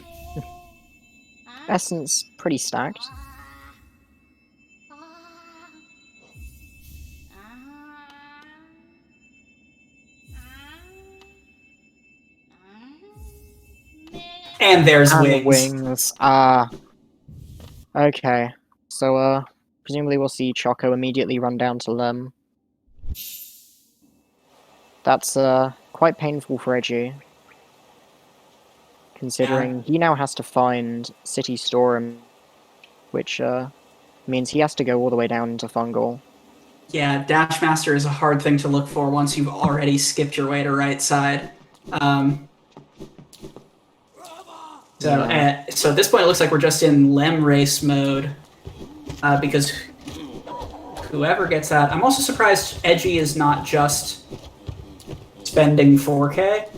Essence pretty stacked. And there's And wings. wings. Okay. So, presumably we'll see Choco immediately run down to Lem. That's, quite painful for Edgy. Considering he now has to find City Storm, which, means he has to go all the way down into Fungal. Yeah, Dash Master is a hard thing to look for once you've already skipped your way to right side. So at this point, it looks like we're just in Lem race mode because whoever gets that, I'm also surprised Edgy is not just spending 4K.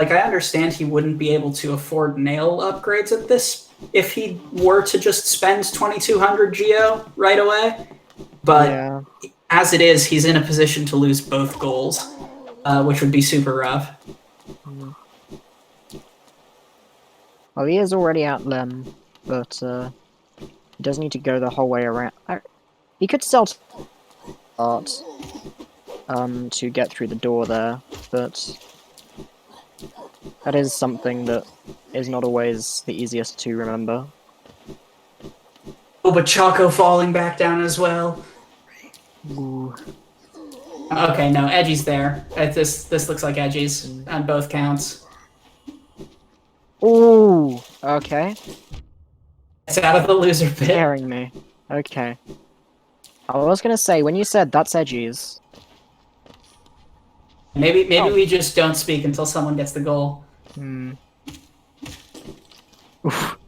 Like I understand he wouldn't be able to afford nail upgrades at this if he were to just spend 2200 Geo right away. But as it is, he's in a position to lose both goals, which would be super rough. Well, he is already at Lem, but he does need to go the whole way around. He could sell art to get through the door there, but that is something that is not always the easiest to remember. Oh, but Choco falling back down as well. Ooh. Okay, no, Edgy's there. This looks like Edgy's on both counts. Ooh, okay. It's out of the loser pit. Scaring me. Okay. I was gonna say, when you said that's Edgy's... Maybe we just don't speak until someone gets the goal. Oof.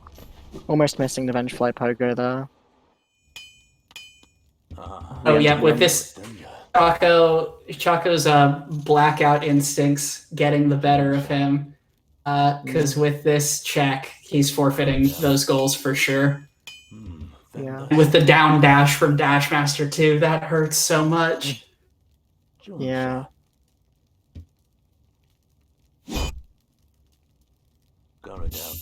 Almost missing the Vengefly Pogo there. Oh yeah, with this Choco's blackout instincts getting the better of him. Because with this check, he's forfeiting those goals for sure. Yeah. With the down dash from Dash Master too, that hurts so much. Yeah. Going down.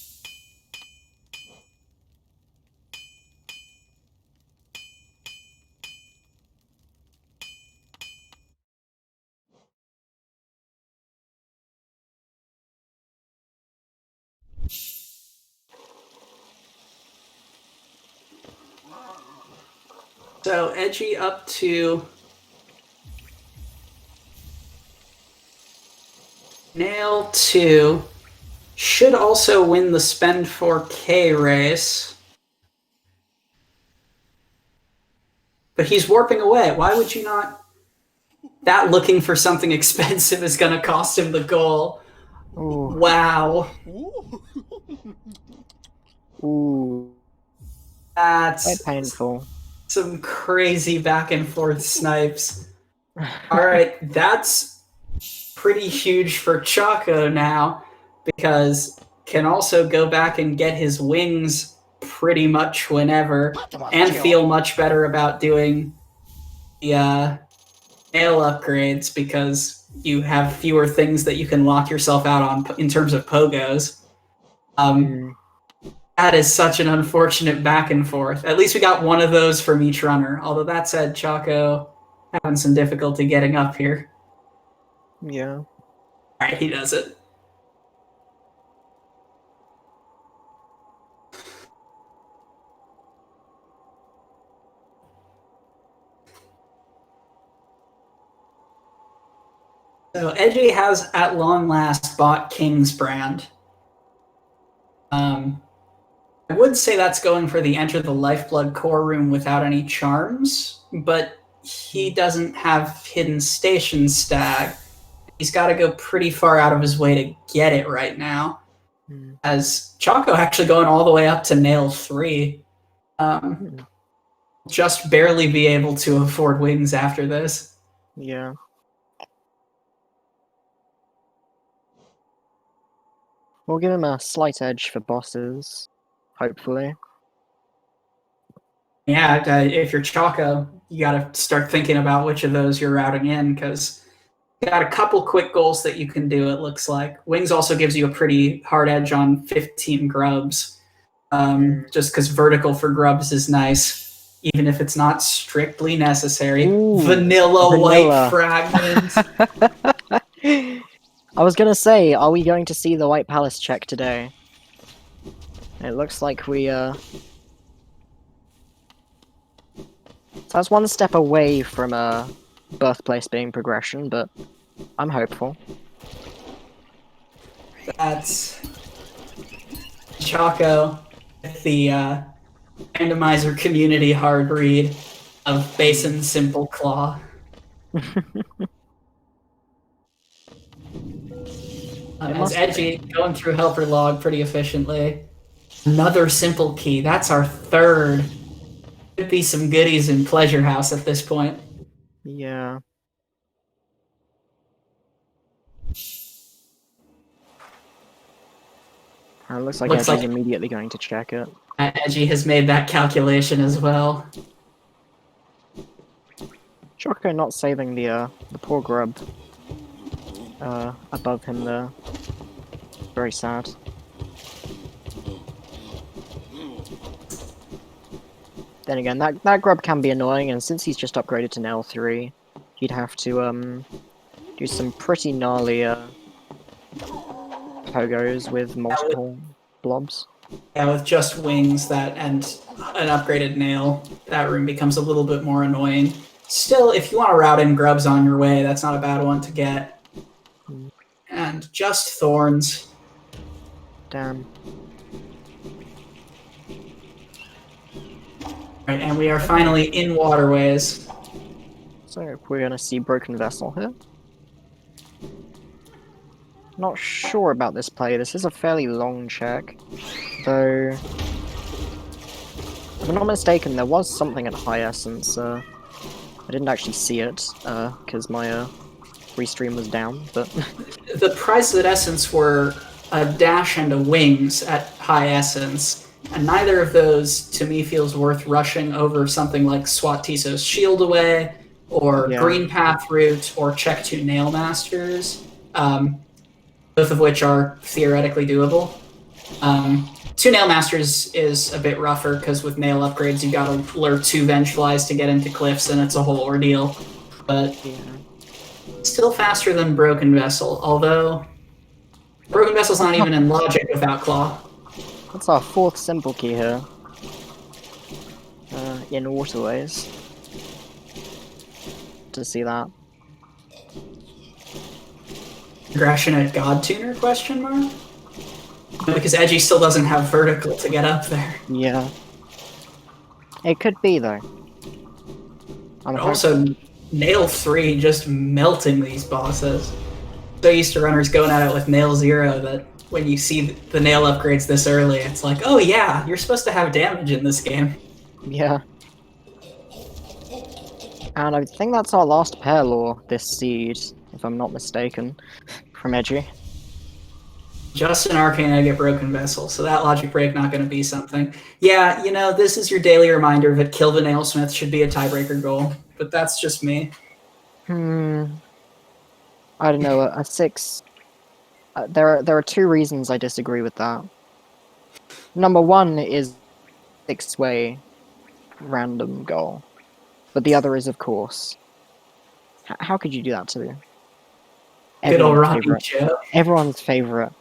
So Edgy up to Nail 2. Should also win the Spend 4K race. But he's warping away. Why would you not? That looking for something expensive is going to cost him the goal. Ooh. Wow. Ooh. That's quite painful. Some crazy back and forth snipes. Alright, that's pretty huge for Choco now, because can also go back and get his wings pretty much whenever, and feel much better about doing the nail upgrades, because you have fewer things that you can lock yourself out on in terms of pogos. That is such an unfortunate back and forth. At least we got one of those from each runner. Although that said, Choco having some difficulty getting up here. Yeah. Alright, he does it. So Edgy has at long last bought King's brand. I would say that's going for the enter the Lifeblood core room without any charms, but he doesn't have hidden station stag. He's got to go pretty far out of his way to get it right now. As Choco actually going all the way up to nail 3. Just barely be able to afford wings after this. Yeah. We'll give him a slight edge for bosses, hopefully. Yeah, if you're Choco, you got to start thinking about which of those you're routing in, because you got a couple quick goals that you can do, it looks like. Wings also gives you a pretty hard edge on 15 grubs, just because vertical for grubs is nice, even if it's not strictly necessary. Ooh, vanilla white fragments. I was gonna say, are we going to see the White Palace check today? It looks like we, So that's one step away from birthplace being progression, but I'm hopeful. That's Choco with the randomizer community hard read of Basin Simple Claw. As Edgy going through helper log pretty efficiently. Another simple key. That's our third. Could be some goodies in Pleasure House at this point. Yeah. It looks like Edgy's immediately going to check it. Edgy has made that calculation as well. Choco not saving the poor grub above him there. Very sad. Then again, that grub can be annoying, and since he's just upgraded to Nail 3, he'd have to do some pretty gnarly pogos with multiple blobs. Yeah, with just wings and an upgraded nail, that room becomes a little bit more annoying. Still, if you want to route in grubs on your way, that's not a bad one to get. And just thorns. Damn. Right, and we are finally in waterways. So we're gonna see Broken Vessel here. Not sure about this play. This is a fairly long check, though. If I'm not mistaken, there was something at High Essence. I didn't actually see it because my restream was down. But the prizes at Essence were a dash and a wings at High Essence. And neither of those, to me, feels worth rushing over something like Swat Tiso's Shield Away, or Green Path Route, or Check 2 Nail Masters, both of which are theoretically doable. 2 Nail Masters is a bit rougher, because with nail upgrades you gotta lure 2 Vengeflies to get into cliffs, and it's a whole ordeal. But still faster than Broken Vessel, although Broken Vessel's not even in logic without Claw. That's our 4th simple key here. In waterways. To see that. Progression at God Tuner, question mark? Because Edgy still doesn't have vertical to get up there. Yeah. It could be, though. Also, Nail 3 just melting these bosses. So used to runners going at it with Nail 0 that when you see the nail upgrades this early, it's like, oh yeah, you're supposed to have damage in this game. Yeah. And I think that's our last pair lore this seed, if I'm not mistaken, from Edgy. Just an Arcane Egg at Broken Vessel, so that logic break not going to be something. Yeah, you know, this is your daily reminder that Kill the Nailsmith should be a tiebreaker goal, but that's just me. I don't know, a 6... there are 2 reasons I disagree with that. Number 1 is 6-way random goal, but the other is, of course, how could you do that to Good old Rocky Joe. Everyone's favorite.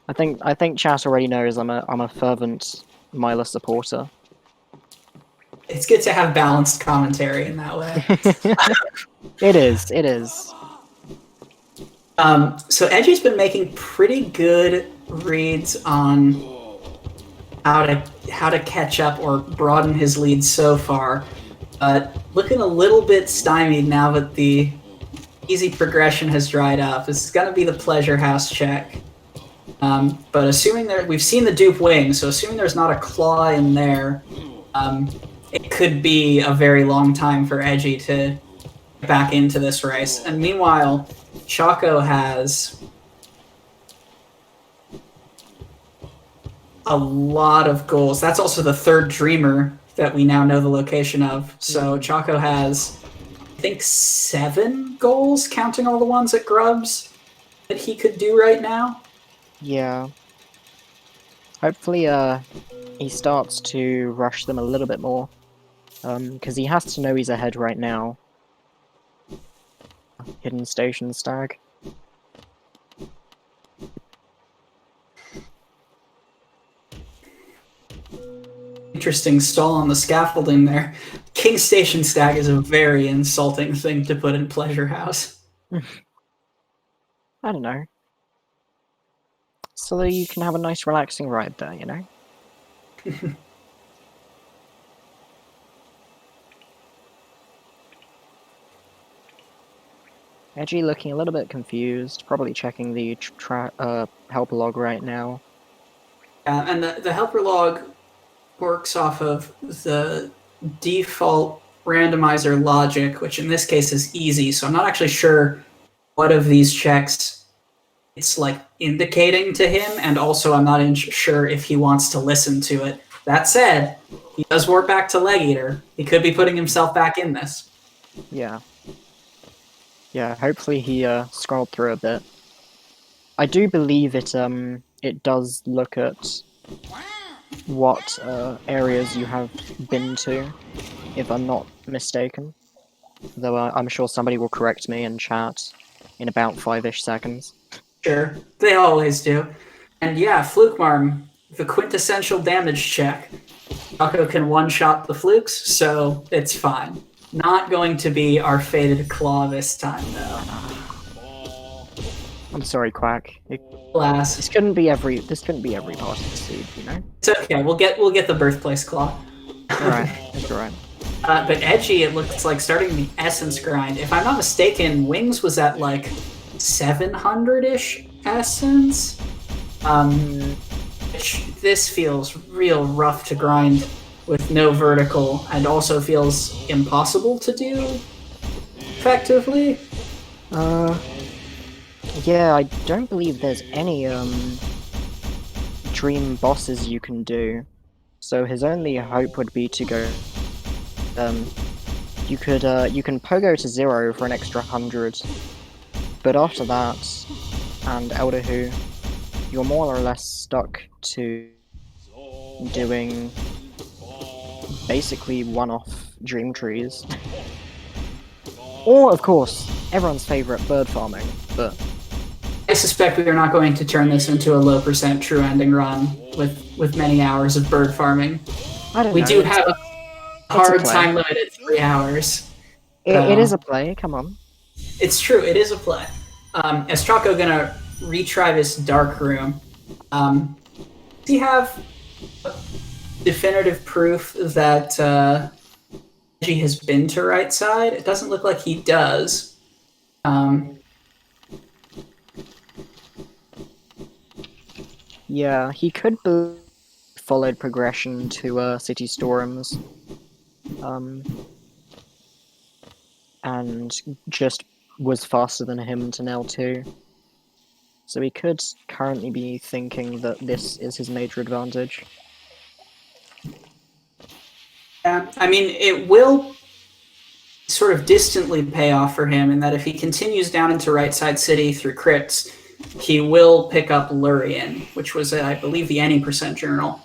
I think chat already knows I'm a fervent Mila supporter. It's good to have balanced commentary in that way. It is. So Edgy's been making pretty good reads on how to catch up or broaden his lead so far. Looking a little bit stymied now that the easy progression has dried up. This is going to be the Pleasure House check. But assuming we've seen the dupe wing, so assuming there's not a claw in there, it could be a very long time for Edgy to back into this race. And meanwhile, Choco has a lot of goals. That's also the third dreamer that we now know the location of. So Choco has, I think, 7 goals, counting all the ones at Grubs, that he could do right now. Yeah. Hopefully, he starts to rush them a little bit more. Because he has to know he's ahead right now. Hidden station stag. Interesting stall on the scaffolding there. King Station Stag is a very insulting thing to put in Pleasure House. I don't know. So that you can have a nice relaxing ride there, you know? Edgy looking a little bit confused, probably checking the helper log right now. And the helper log works off of the default randomizer logic, which in this case is easy, so I'm not actually sure what of these checks it's like indicating to him, and also I'm not sure if he wants to listen to it. That said, he does warp back to Leg Eater. He could be putting himself back in this. Yeah. Yeah, hopefully he scrolled through a bit. I do believe it does look at what areas you have been to, if I'm not mistaken. Though I'm sure somebody will correct me in chat in about 5-ish seconds. Sure, they always do. And yeah, Fluke Marm, the quintessential damage check. Choco can one-shot the flukes, so it's fine. Not going to be our fated claw this time, though. I'm sorry, Quack. Alas. This couldn't be every part of the seed, you know? It's okay, we'll get the birthplace claw. Alright, that's alright. But Edgy, it looks like starting the essence grind. If I'm not mistaken, Wings was at like 700-ish essence. This feels real rough to grind with no vertical, and also feels impossible to do effectively. Yeah, I don't believe there's any dream bosses you can do. So his only hope would be to go. You can pogo to 0 for an extra 100, but after that, and Elder Who, you're more or less stuck to doing basically one-off dream trees. Or, of course, everyone's favourite bird farming, but I suspect we are not going to turn this into a low percent true ending run with many hours of bird farming. I don't know. We do have a hard time limit at 3 hours. It is a play, come on. It's true, it is a play. Is Choco gonna retry this dark room? Does he have definitive proof that Edgy has been to right side? It doesn't look like he does. Yeah, he could be followed progression to City Storms. And just was faster than him to nail 2. So he could currently be thinking that this is his major advantage. Yeah, I mean, it will sort of distantly pay off for him in that if he continues down into Right Side City through crypts, he will pick up Lurian, which was, I believe, the Any Percent Journal,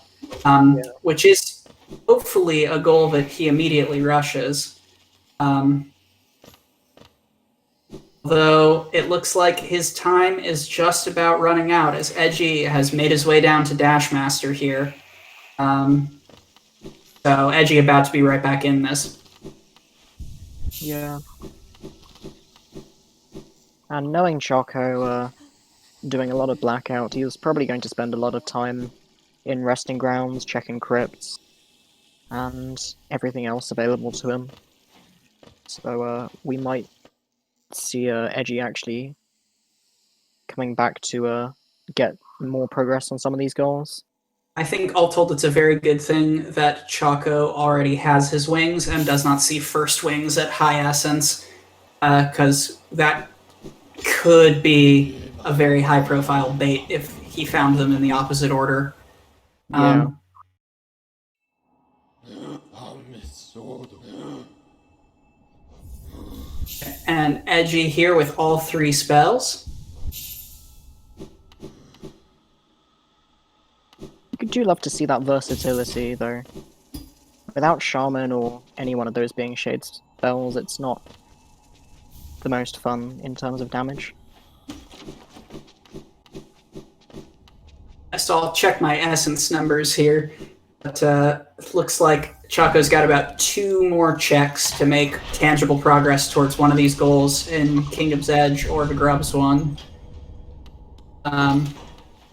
which is hopefully a goal that he immediately rushes. Though it looks like his time is just about running out, as Edgy has made his way down to Dashmaster here. So Edgy about to be right back in this. Yeah. And knowing Choco doing a lot of Blackout, he was probably going to spend a lot of time in resting grounds, checking crypts, and everything else available to him. So we might see Edgy actually coming back to get more progress on some of these goals. I think all told it's a very good thing that Choco already has his wings and does not see first wings at high essence. because that could be a very high-profile bait if he found them in the opposite order. Yeah. And Edgy here with all 3 spells. I do love to see that versatility, though. Without Shaman or any one of those being Shade spells, it's not the most fun in terms of damage. So I'll check my essence numbers here. But it looks like Choco's got about 2 more checks to make tangible progress towards one of these goals in Kingdom's Edge or the Grubs one.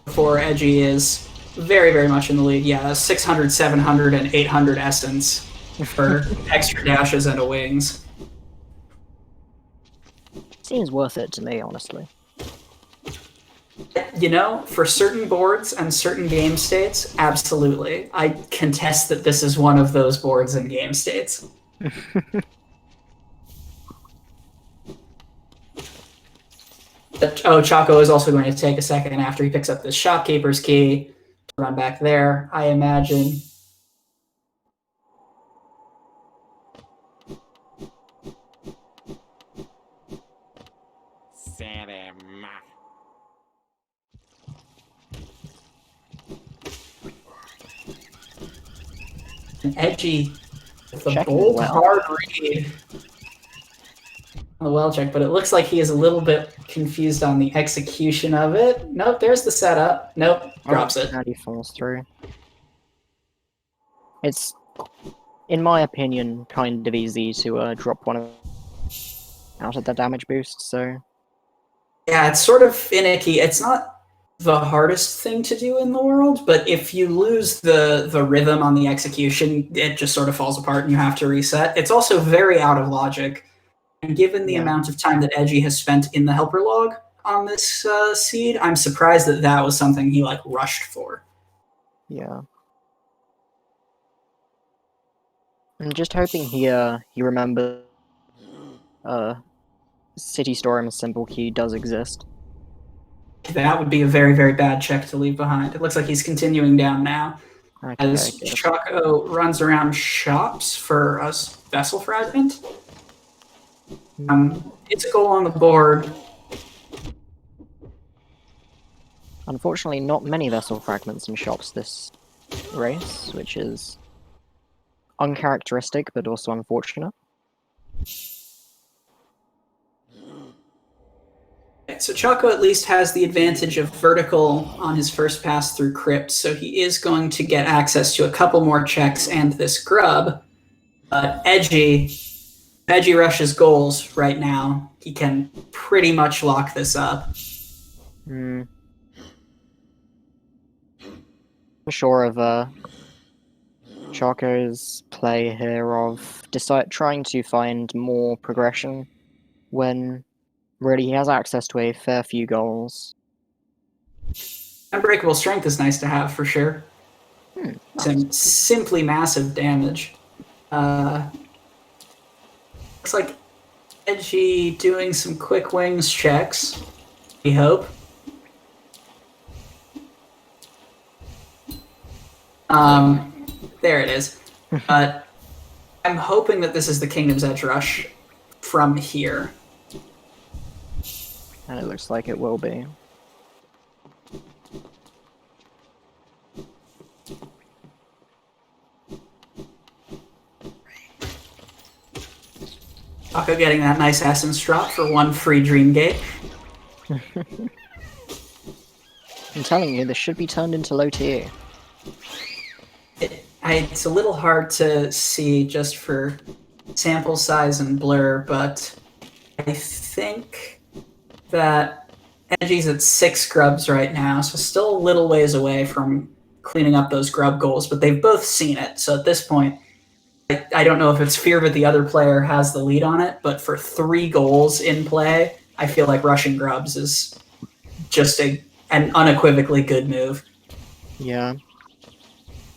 Before Edgy is very, very much in the lead. Yeah, 600, 700, and 800 essence for extra dashes and a wings. Seems worth it to me, honestly. You know, for certain boards and certain game states, absolutely. I contest that this is one of those boards and game states. Oh, Choco is also going to take a second after he picks up this shopkeeper's key to run back there, I imagine. And Edgy with a Checking bold, well. hard read on the well check, but it looks like he is a little bit confused on the execution of it. Nope, there's the setup. Nope, drops it. And he falls through. It's, in my opinion, kind of easy to drop one of out of the damage boost, so... Yeah, it's sort of finicky. It's not the hardest thing to do in the world, but if you lose the rhythm on the execution, it just sort of falls apart and you have to reset. It's also very out of logic. And given the amount of time that Edgy has spent in the helper log on this seed, I'm surprised that that was something he like rushed for. Yeah. I'm just hoping he remembers City Storm's symbol key does exist. That would be a very, very bad check to leave behind. It looks like he's continuing down now. Okay, As good. Choco runs around shops for a vessel fragment. It's a goal on the board. Unfortunately, not many vessel fragments in shops this race, which is uncharacteristic, but also unfortunate. So Choco at least has the advantage of vertical on his first pass through Crypt, so he is going to get access to a couple more checks and this grub. But Edgy rushes goals right now. He can pretty much lock this up. I'm sure of Choco's play here of trying to find more progression when really he has access to a fair few goals. Unbreakable strength is nice to have for sure. Some simply massive damage. Looks like Edgy doing some quick wings checks. We hope. There it is. I'm hoping that this is the Kingdom's Edge rush from here. And it looks like it will be. Choco getting that nice essence drop for 1 free Dream Gate. I'm telling you, this should be turned into low tier. It's a little hard to see just for sample size and blur, but I think that Edgy's at 6 grubs right now, so still a little ways away from cleaning up those grub goals, but they've both seen it, so at this point, I don't know if it's fear that the other player has the lead on it, but for 3 goals in play, I feel like rushing grubs is just an unequivocally good move. Yeah.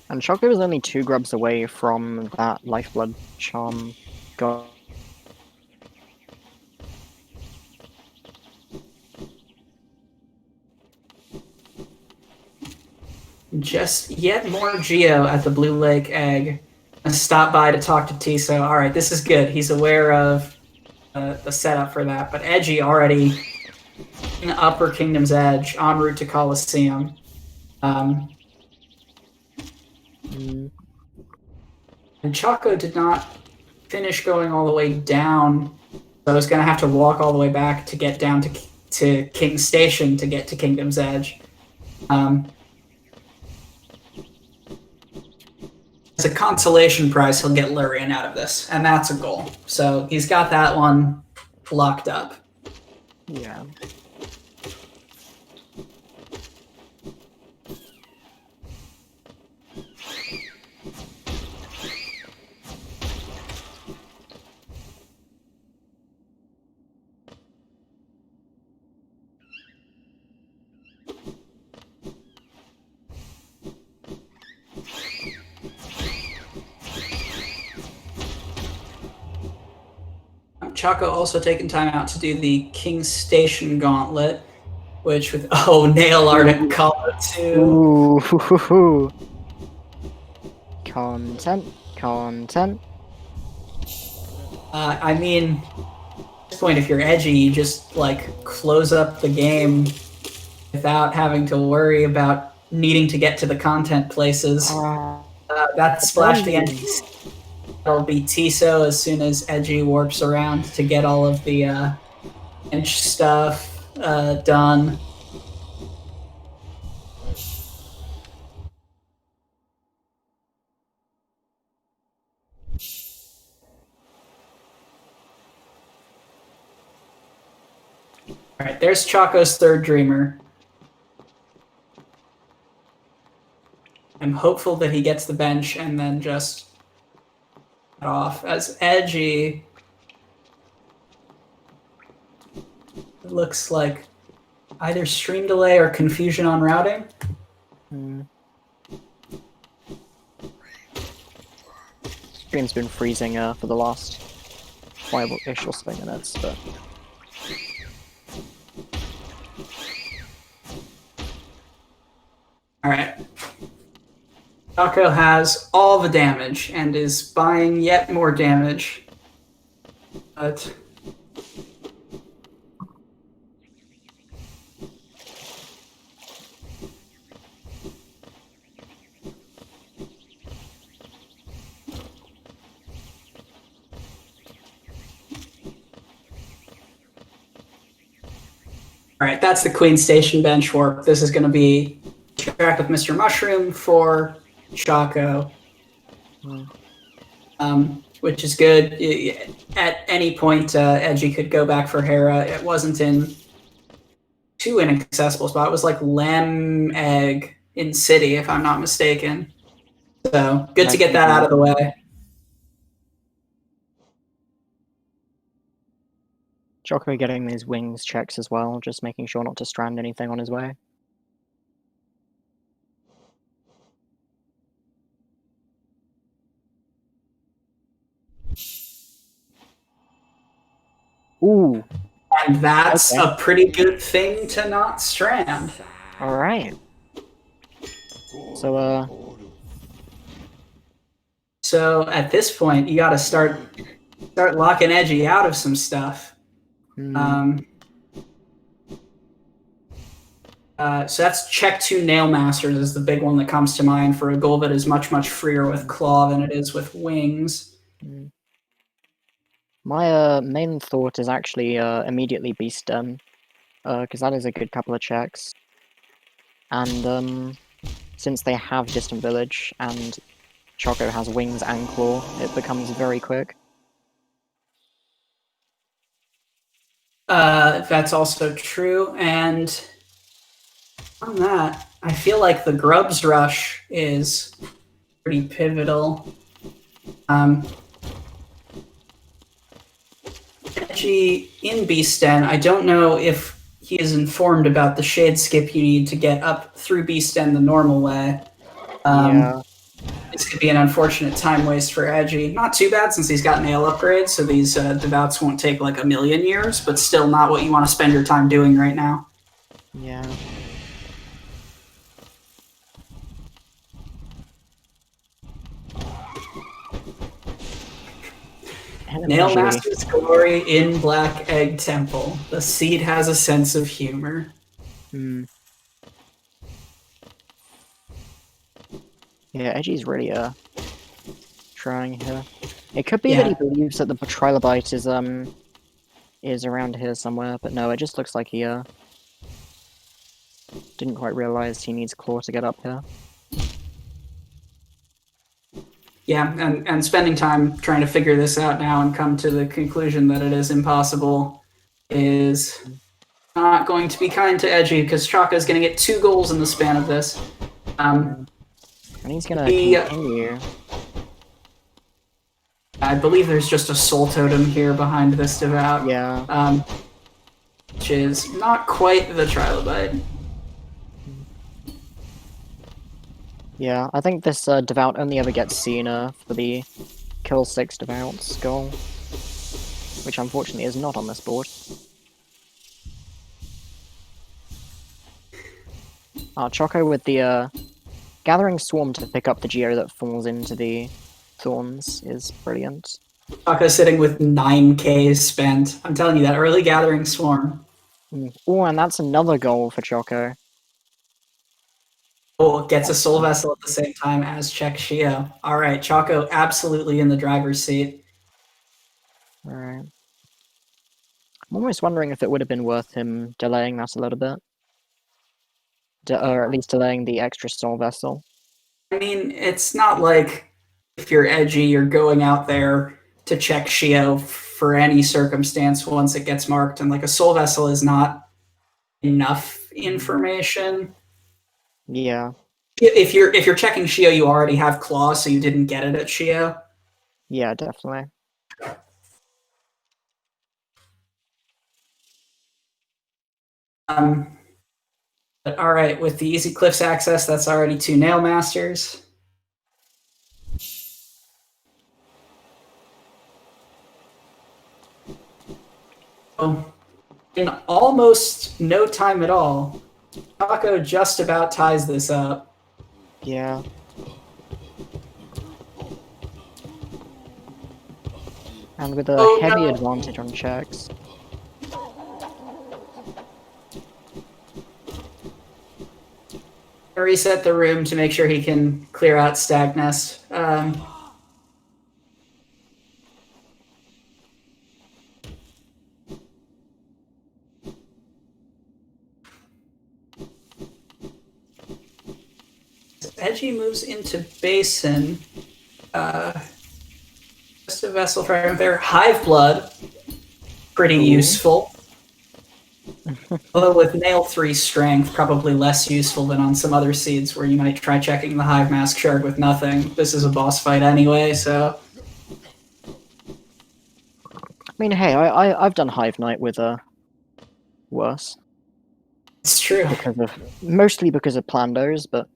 And Choco is only 2 grubs away from that Lifeblood Charm god. Just yet more Geo at the Blue Lake Egg. And stop by to talk to Tiso. All right, this is good. He's aware of the setup for that. But Edgy already in Upper Kingdom's Edge, en route to Coliseum. And Choco did not finish going all the way down, so I was going to have to walk all the way back to get down to King's Station to get to Kingdom's Edge. As a consolation prize, he'll get Lurian out of this, and that's a goal. So he's got that one locked up. Yeah. Choco also taking time out to do the King's Station Gauntlet, which with nail art and color too. Ooh. Content. I mean, at this point, if you're Edgy, you just like close up the game without having to worry about needing to get to the content places. That splash the NPC. That'll be Tiso as soon as Edgy warps around to get all of the bench stuff done. Alright, there's Choco's third Dreamer. I'm hopeful that he gets the bench and then just off. As Edgy, it looks like either stream delay or confusion on routing. Stream's been freezing for the last 5-ish or so minutes, but... Alright. Choco has all the damage and is buying yet more damage. But... Alright, that's the Queen Station bench warp. This is going to be track with Mr. Mushroom for Choco, which is good. At any point, Edgy could go back for Hera. It wasn't in too inaccessible spot. It was like Lem Egg in City, if I'm not mistaken. So good to get that out of the way. Choco getting these wings checks as well, just making sure not to strand anything on his way. Ooh. And that's a pretty good thing to not strand. Alright. So at this point, you gotta start locking Edgy out of some stuff. So that's check 2 Nail Masters is the big one that comes to mind for a goal that is much, much freer with Claw than it is with Wings. My main thought is actually immediately Beast Den, because that is a good couple of checks. And since they have Distant Village and Choco has Wings and Claw, it becomes very quick. That's also true, and on that, I feel like the Grubs Rush is pretty pivotal. Edgy in Beast Den, I don't know if he is informed about the shade skip you need to get up through Beast Den the normal way. Yeah. This could be an unfortunate time waste for Edgy. Not too bad since he's got nail upgrades, so these devouts won't take like a million years, but still not what you want to spend your time doing right now. Yeah. Nail Energy. Master's glory in Black Egg Temple. The seed has a sense of humor. Hmm. Yeah, Edgy's really trying here. It could be that he believes that the trilobite is around here somewhere, but no, it just looks like he didn't quite realize he needs Claw to get up here. Yeah, and spending time trying to figure this out now and come to the conclusion that it is impossible is not going to be kind to Edgy, because Choco is going to get 2 goals in the span of this. And he's gonna continue. I believe there's just a soul totem here behind this devout. Yeah. Which is not quite the trilobite. Yeah, I think this devout only ever gets Cena for the kill 6 devouts goal, which unfortunately is not on this board. Choco with the Gathering Swarm to pick up the Geo that falls into the thorns is brilliant. Choco sitting with 9k spent. I'm telling you, that early Gathering Swarm. Oh, and that's another goal for Choco. Oh, gets a Soul Vessel at the same time as Check Shio. Alright, Choco absolutely in the driver's seat. Alright. I'm almost wondering if it would have been worth him delaying that a little bit. Or at least delaying the extra Soul Vessel. I mean, it's not like if you're Edgy, you're going out there to check Shio for any circumstance once it gets marked, and like a Soul Vessel is not enough information. Yeah. If you're checking Shio, you already have Claw, so you didn't get it at Shio. Yeah, definitely. But all right, with the Easy Cliffs access, that's already 2 Nail Masters. Oh, in almost no time at all, Choco just about ties this up. Yeah. And with a heavy advantage on checks. Reset the room to make sure he can clear out Stag Nest. Edgy moves into Basin. Just a vessel for him there. Hive Blood. Pretty useful. Although with Nail 3 Strength, probably less useful than on some other seeds where you might try checking the Hive Mask Shard with nothing. This is a boss fight anyway, so... I mean, hey, I've done Hive Knight with worse. It's true. Mostly because of Plandos, but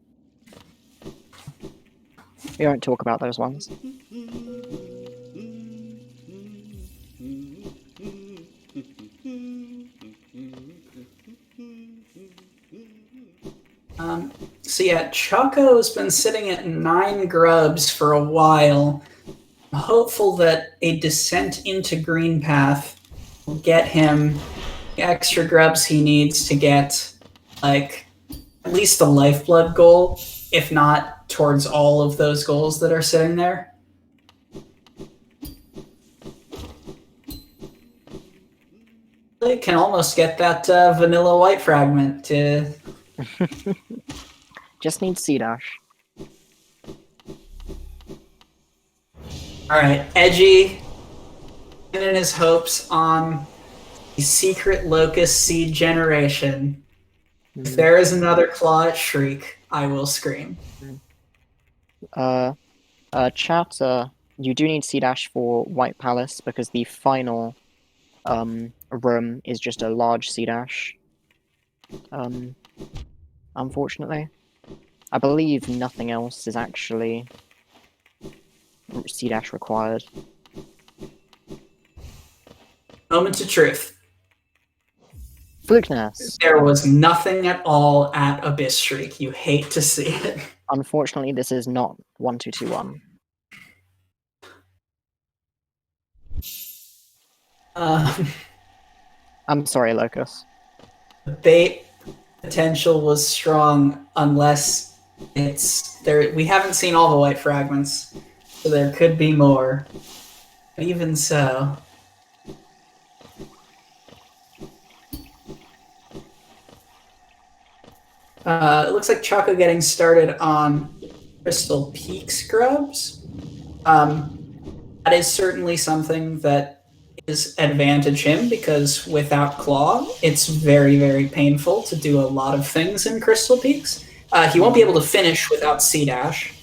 we won't talk about those ones. So yeah, Choco's been sitting at 9 grubs for a while. I'm hopeful that a descent into Green Path will get him the extra grubs he needs to get, like, at least a lifeblood goal, if not towards all of those goals that are sitting there. They can almost get that vanilla white fragment to... Just need C-Dash. Alright, Edgy in his hopes on the secret locust seed generation. If there is another claw at Shriek, I will scream. Chat, you do need C-Dash for White Palace because the final room is just a large C-Dash. Unfortunately. I believe nothing else is actually C-Dash required. Moment of truth. Flukeness. There was nothing at all at Abyss Shriek. You hate to see it. Unfortunately, this is not 1221. Um, I'm sorry, Locus. the bait potential was strong unless it's there. We haven't seen all the white fragments, so there could be more. But even so, it looks like Choco getting started on Crystal Peak scrubs. That is certainly something that is advantage him because without Claw, it's very, very painful to do a lot of things in Crystal Peaks. He won't be able to finish without C dash.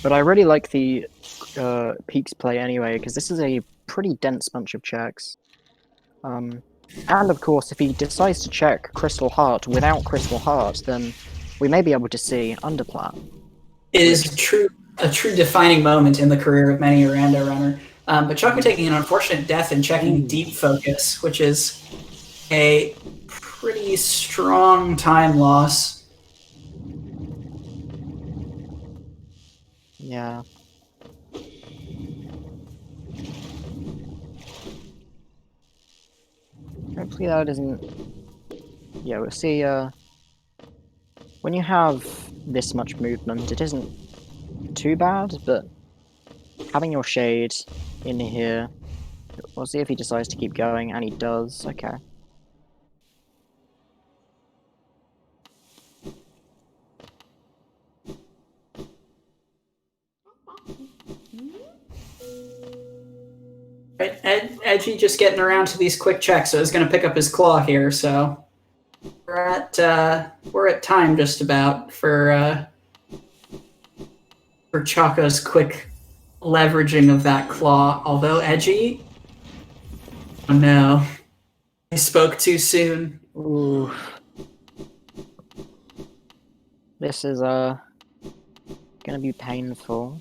But I really like the Peaks play anyway, because this is a pretty dense bunch of checks. And of course, if he decides to check Crystal Heart without Crystal Heart, then we may be able to see Underplat. It is a true defining moment in the career of many a rando runner. But Choco taking an unfortunate death and checking Deep Focus, which is a pretty strong time loss. Yeah. Hopefully that isn't... Yeah, we'll see, when you have this much movement, it isn't too bad, but having your shade in here, we'll see if he decides to keep going, and he does. Okay. Right, Edgy just getting around to these quick checks, so he's going to pick up his claw here. So we're at time just about for Choco's quick leveraging of that claw. Although Edgy, oh no, I spoke too soon. Ooh. This is gonna be painful.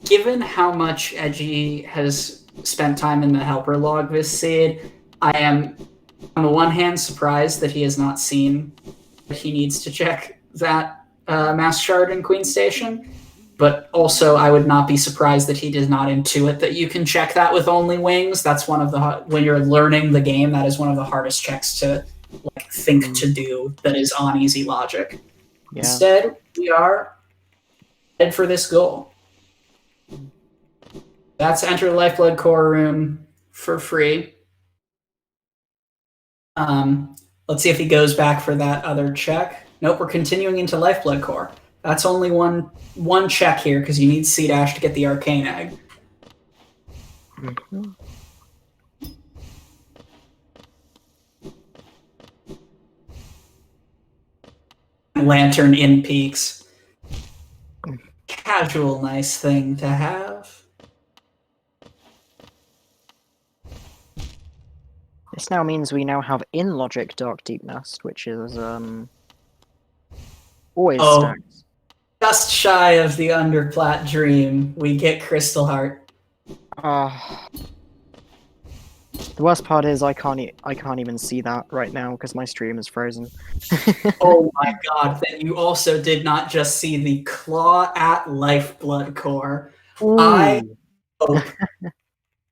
Given how much Edgy has spent time in the helper log this seed, I am on the one hand surprised that he has not seen that he needs to check that mass shard in Queen Station, but also I would not be surprised that he did not intuit that you can check that with only wings. That's one of the when you're learning the game, that is one of the hardest checks to think to do that is on easy logic. Yeah. Instead, we are headed for this goal. That's enter the Lifeblood Core room for free. Let's see if he goes back for that other check. Nope, we're continuing into Lifeblood Core. That's only one check here because you need C dash to get the Arcane Egg. Mm-hmm. Lantern in Peaks. Casual, nice thing to have. This now means we now have in logic Dark Deep Nest, which is always stacked. Just shy of the Underplat dream, we get Crystal Heart. The worst part is I can't even see that right now because my stream is frozen. Oh my god, then you also did not just see the claw at Lifeblood Core. Ooh. I hope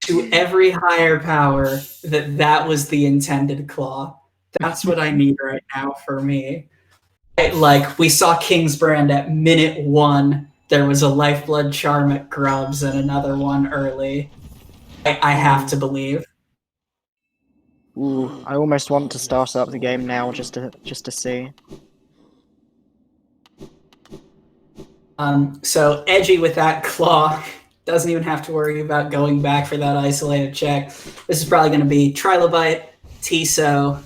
to every higher power that was the intended claw. That's what I need right now for me. Like, we saw Kingsbrand at minute 1. There was a Lifeblood Charm at Grubs and another one early. I have to believe. Ooh, I almost want to start up the game now just to see. So Edgy with that claw doesn't even have to worry about going back for that isolated check. This is probably going to be Trilobite, Tiso.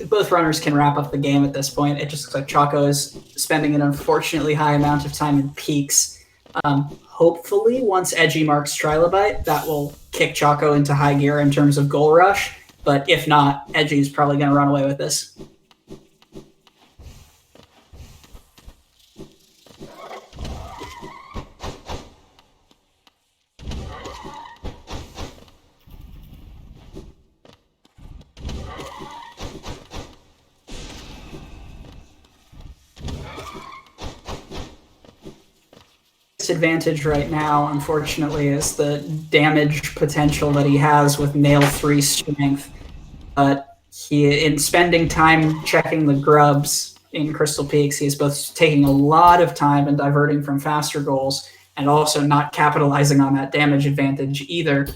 Both runners can wrap up the game at this point. It just looks like Choco is spending an unfortunately high amount of time in Peaks. Hopefully, once Edgy marks Trilobite, that will kick Choco into high gear in terms of goal rush. But if not, Edgy is probably going to run away with this. disadvantage right now, unfortunately, is the damage potential that he has with Nail 3 strength. But in spending time checking the grubs in Crystal Peaks, he is both taking a lot of time and diverting from faster goals, and also not capitalizing on that damage advantage either.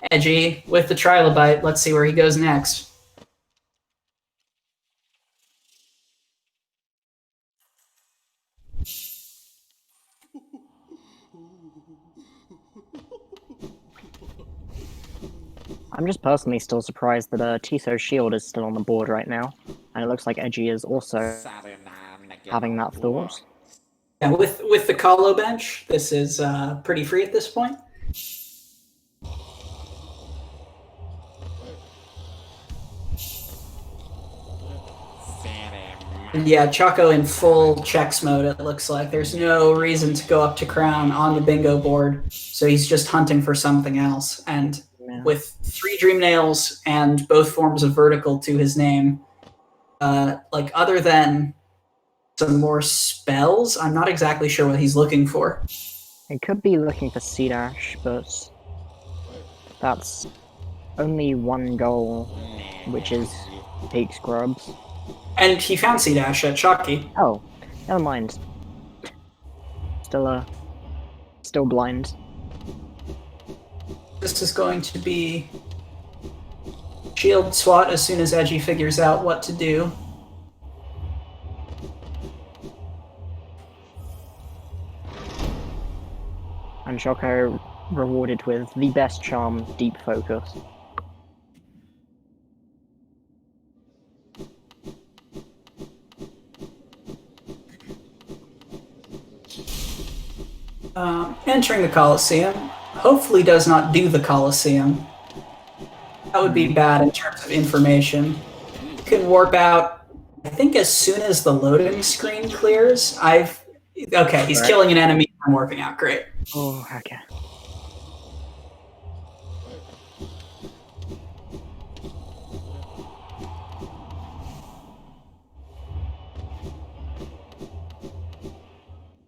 Edgy with the Trilobite. Let's see where he goes next. I'm just personally still surprised that Tiso's shield is still on the board right now, and it looks like Edgy is also having that thought. Yeah, with the Colo bench, this is pretty free at this point. And yeah, Choco in full checks mode, it looks like. There's no reason to go up to Crown on the bingo board, so he's just hunting for something else. And with 3 Dream Nails and both forms of vertical to his name, like other than some more spells, I'm not exactly sure what he's looking for. He could be looking for C-Dash, but that's only one goal, which is Peaks Grubs. And he found C-Dash at Shocky. Oh, never mind. Still blind. This is going to be shield swat as soon as Edgy figures out what to do. And Choco rewarded with the best charm, Deep Focus. Entering the Coliseum. Hopefully does not do the Coliseum. That would be bad in terms of information. You can warp out, I think, as soon as the loading screen clears. Okay, he's killing an enemy from warping out. Great. Oh, okay.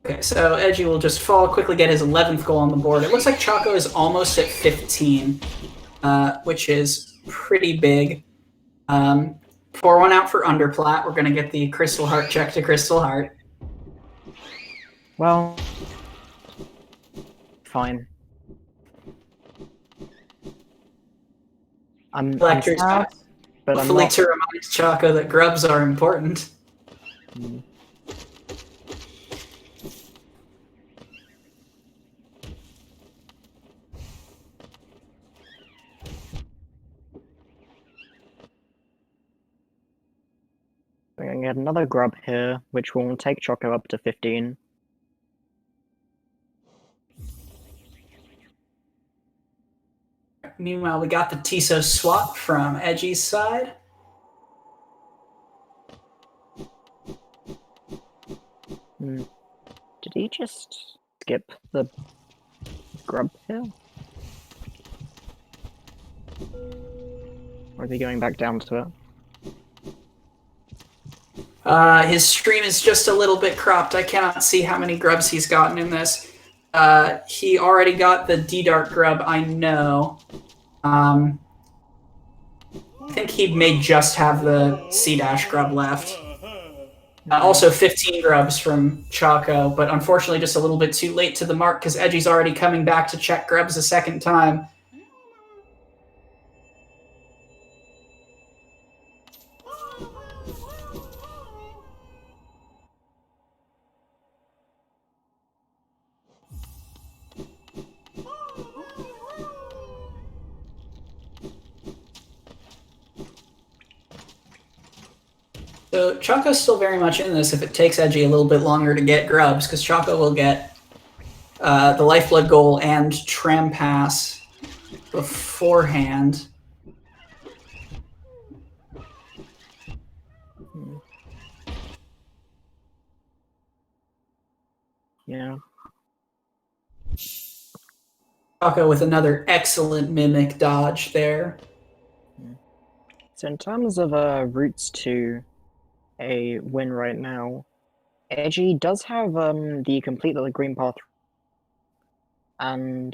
Okay, so Edgy will just fall, quickly get his 11th goal on the board. It looks like Choco is almost at 15, which is pretty big. Pour one out for Underplat. We're going to get the Crystal Heart check to Crystal Heart. Well, fine. I'm sad, but hopefully I'm not... to remind Choco that grubs are important. We're going to get another grub here, which will take Choco up to 15. Meanwhile, we got the Tiso swap from Edgy's side. Did he just skip the grub here? Or is he going back down to it? His stream is just a little bit cropped. I cannot see how many grubs he's gotten in this. He already got the D-Dart grub, I know. I think he may just have the C-Dash grub left. Also 15 grubs from Choco, but unfortunately just a little bit too late to the mark because Edgy's already coming back to check grubs a second time. So Choco's still very much in this if it takes Edgy a little bit longer to get grubs, because Choco will get the Lifeblood goal and Tram Pass beforehand. Yeah. Choco with another excellent Mimic dodge there. So in terms of routes to a win right now, Edgy does have the complete little green path and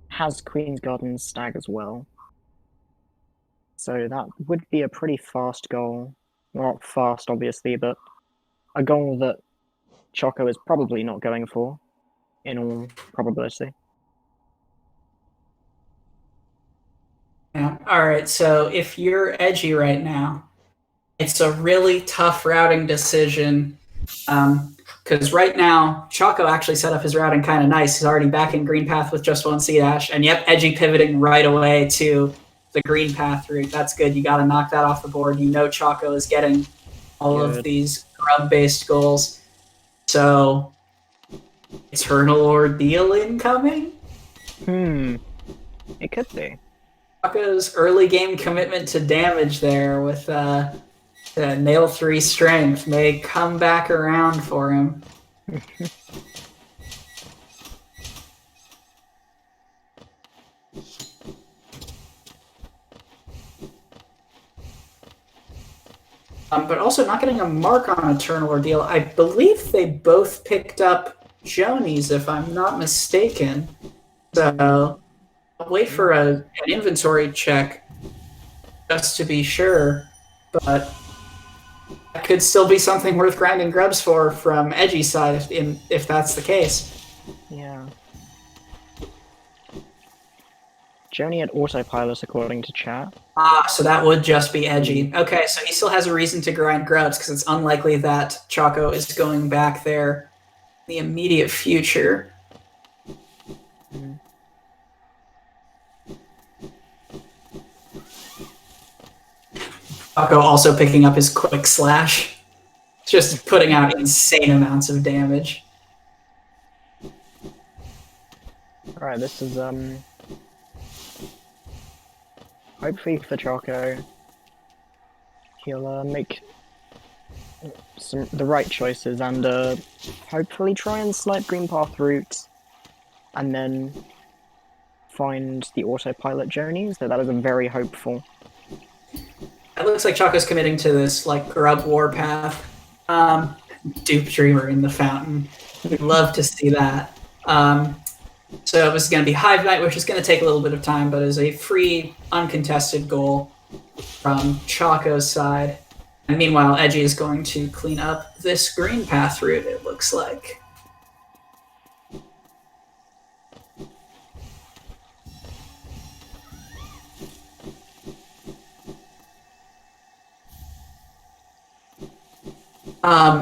has Queen's Garden Stag as well. So that would be a pretty fast goal. Well, not fast, obviously, but a goal that Choco is probably not going for, in all probability. Yeah. All right. So if you're Edgy right now, it's a really tough routing decision. Because right now, Choco actually set up his routing kind of nice. He's already back in green path with just one seed ash. And yep, Edgy pivoting right away to the green path route. That's good. You got to knock that off the board. You know Choco is getting all of these grub-based goals. So, Eternal Ordeal incoming? It could be. Choco's early game commitment to damage there with Nail 3 strength may come back around for him. But also not getting a mark on Eternal Ordeal. I believe they both picked up Jonies, if I'm not mistaken. So I'll wait for an inventory check just to be sure. But that could still be something worth grinding grubs for from Edgy's side if that's the case. Yeah. Joni at autopilot, according to chat. Ah, so that would just be Edgy. Okay, so he still has a reason to grind grubs because it's unlikely that Choco is going back there in the immediate future. Choco also picking up his quick slash. Just putting out insane amounts of damage. Alright, this is hopefully for Choco, he'll make the right choices and hopefully try and snipe green path route and then find the autopilot journeys. That is a very hopeful. It looks like Choco's committing to this like grub warpath. Dupe Dreamer in the fountain. We'd love to see that. So this is going to be Hive Night, which is going to take a little bit of time, but is a free, uncontested goal from Choco's side. And meanwhile, Edgy is going to clean up this green path route, it looks like.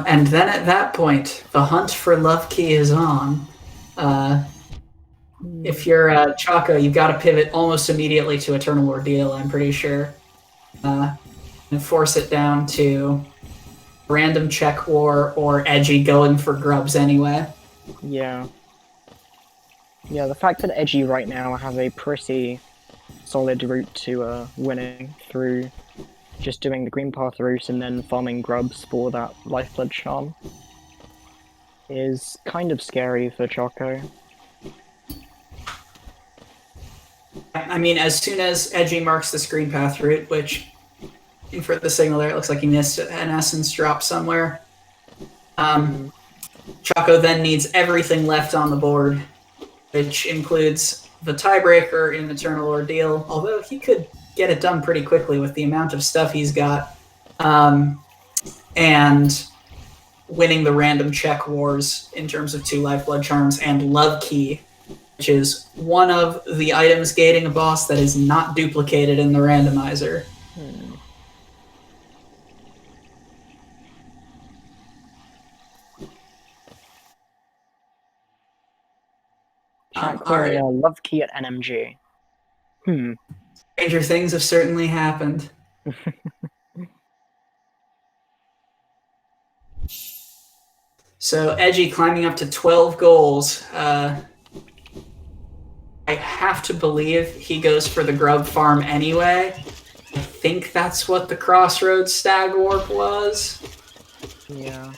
And then at that point, the hunt for Love Key is on. If you're Choco, you've got to pivot almost immediately to Eternal Ordeal, I'm pretty sure. And force it down to Random Check War or Edgy going for grubs anyway. Yeah. Yeah, the fact that Edgy right now has a pretty solid route to winning through just doing the green path route and then farming grubs for that lifeblood charm is kind of scary for Choco. I mean, as soon as Edgy marks this green path route, which for the signal there, it looks like he missed an essence drop somewhere. Choco then needs everything left on the board, which includes the tiebreaker in Eternal Ordeal, although he could get it done pretty quickly with the amount of stuff he's got, and winning the random check wars in terms of 2 lifeblood charms and Love Key, which is one of the items gating a boss that is not duplicated in the randomizer. Alright. Love Key at NMG. Stranger things have certainly happened. So Edgy climbing up to 12 goals. I have to believe he goes for the grub farm anyway. I think that's what the Crossroads Stag Warp was. Yeah.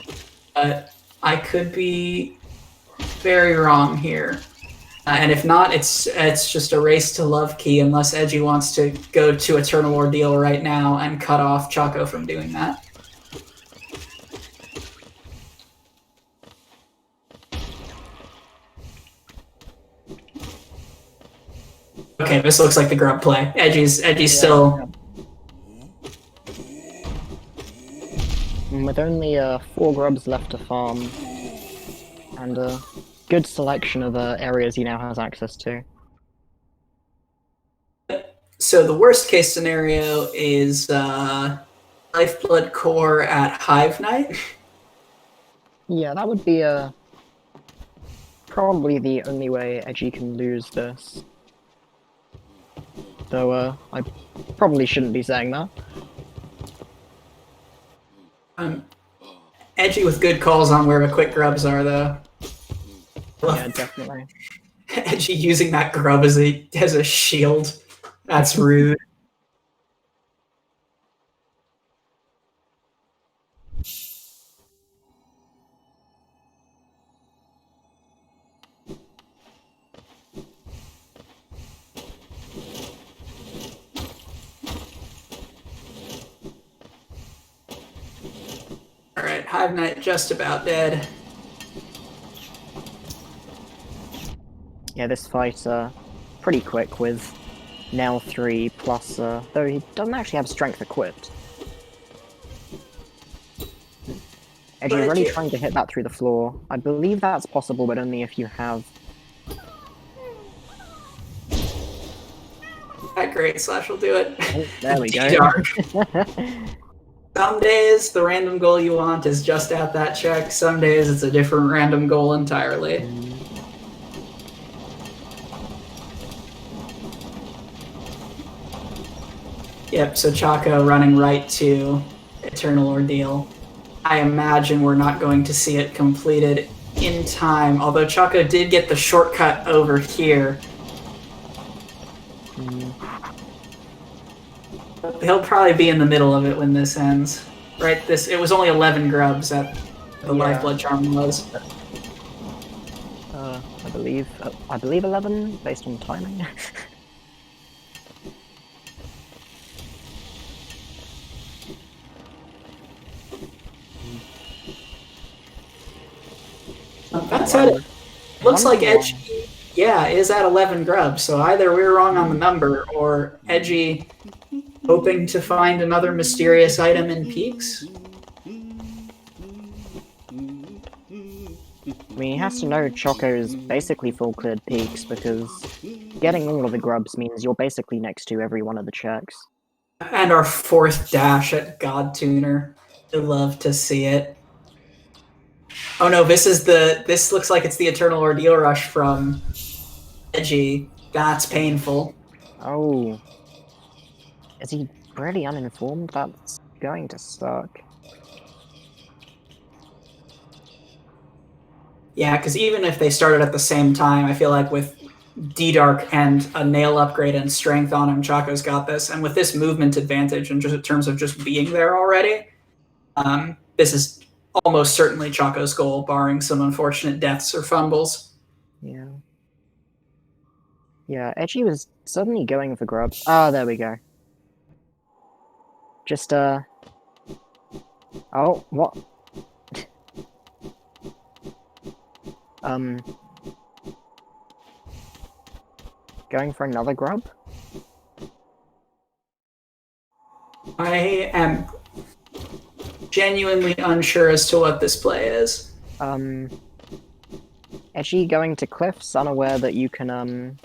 But I could be very wrong here. And if not, it's just a race to Love Key unless Edgy wants to go to Eternal Ordeal right now and cut off Choco from doing that. Okay, this looks like the grub play. Edgy's still. With only 4 grubs left to farm, and a good selection of areas he now has access to. So the worst case scenario is Lifeblood Core at Hive Night. Yeah, that would be probably the only way Edgy can lose this. Though I probably shouldn't be saying that. Edgy with good calls on where the quick grubs are, though. Yeah, definitely. Edgy using that grub as a shield. That's rude. Alright, Hive Knight just about dead. Yeah, this fight pretty quick with Nail 3 plus, though he doesn't actually have strength equipped. Edgy really trying to hit that through the floor. I believe that's possible, but only if you have... That great slash will do it. Oh, there we go. Some days the random goal you want is just at that check. Some days it's a different random goal entirely. Yep, so Choco running right to Eternal Ordeal. I imagine we're not going to see it completed in time, although Choco did get the shortcut over here. He'll probably be in the middle of it when this ends. Right, it was only 11 grubs that the Lifeblood Charm was. I believe 11, based on timing. That said, it looks like Edgy, is at 11 grubs, so either we're wrong on the number, or Edgy hoping to find another mysterious item in Peaks? I mean, he has to know Choco's basically full cleared Peaks, because getting all of the grubs means you're basically next to every one of the checks. And our 4th dash at God Tuner. I'd love to see it. Oh no, this looks like it's the Eternal Ordeal Rush from Edgy. That's painful. Oh. Is he really uninformed? That's going to suck. Yeah, because even if they started at the same time, I feel like with D-Dark and a nail upgrade and strength on him, Choco's got this. And with this movement advantage, and just in terms of just being there already, this is almost certainly Choco's goal, barring some unfortunate deaths or fumbles. Yeah. Yeah, Edgy was suddenly going for grubs. Ah, there we go. Just, Oh, what? Going for another grub? I am genuinely unsure as to what this play is. Edgy going to cliffs, unaware that you can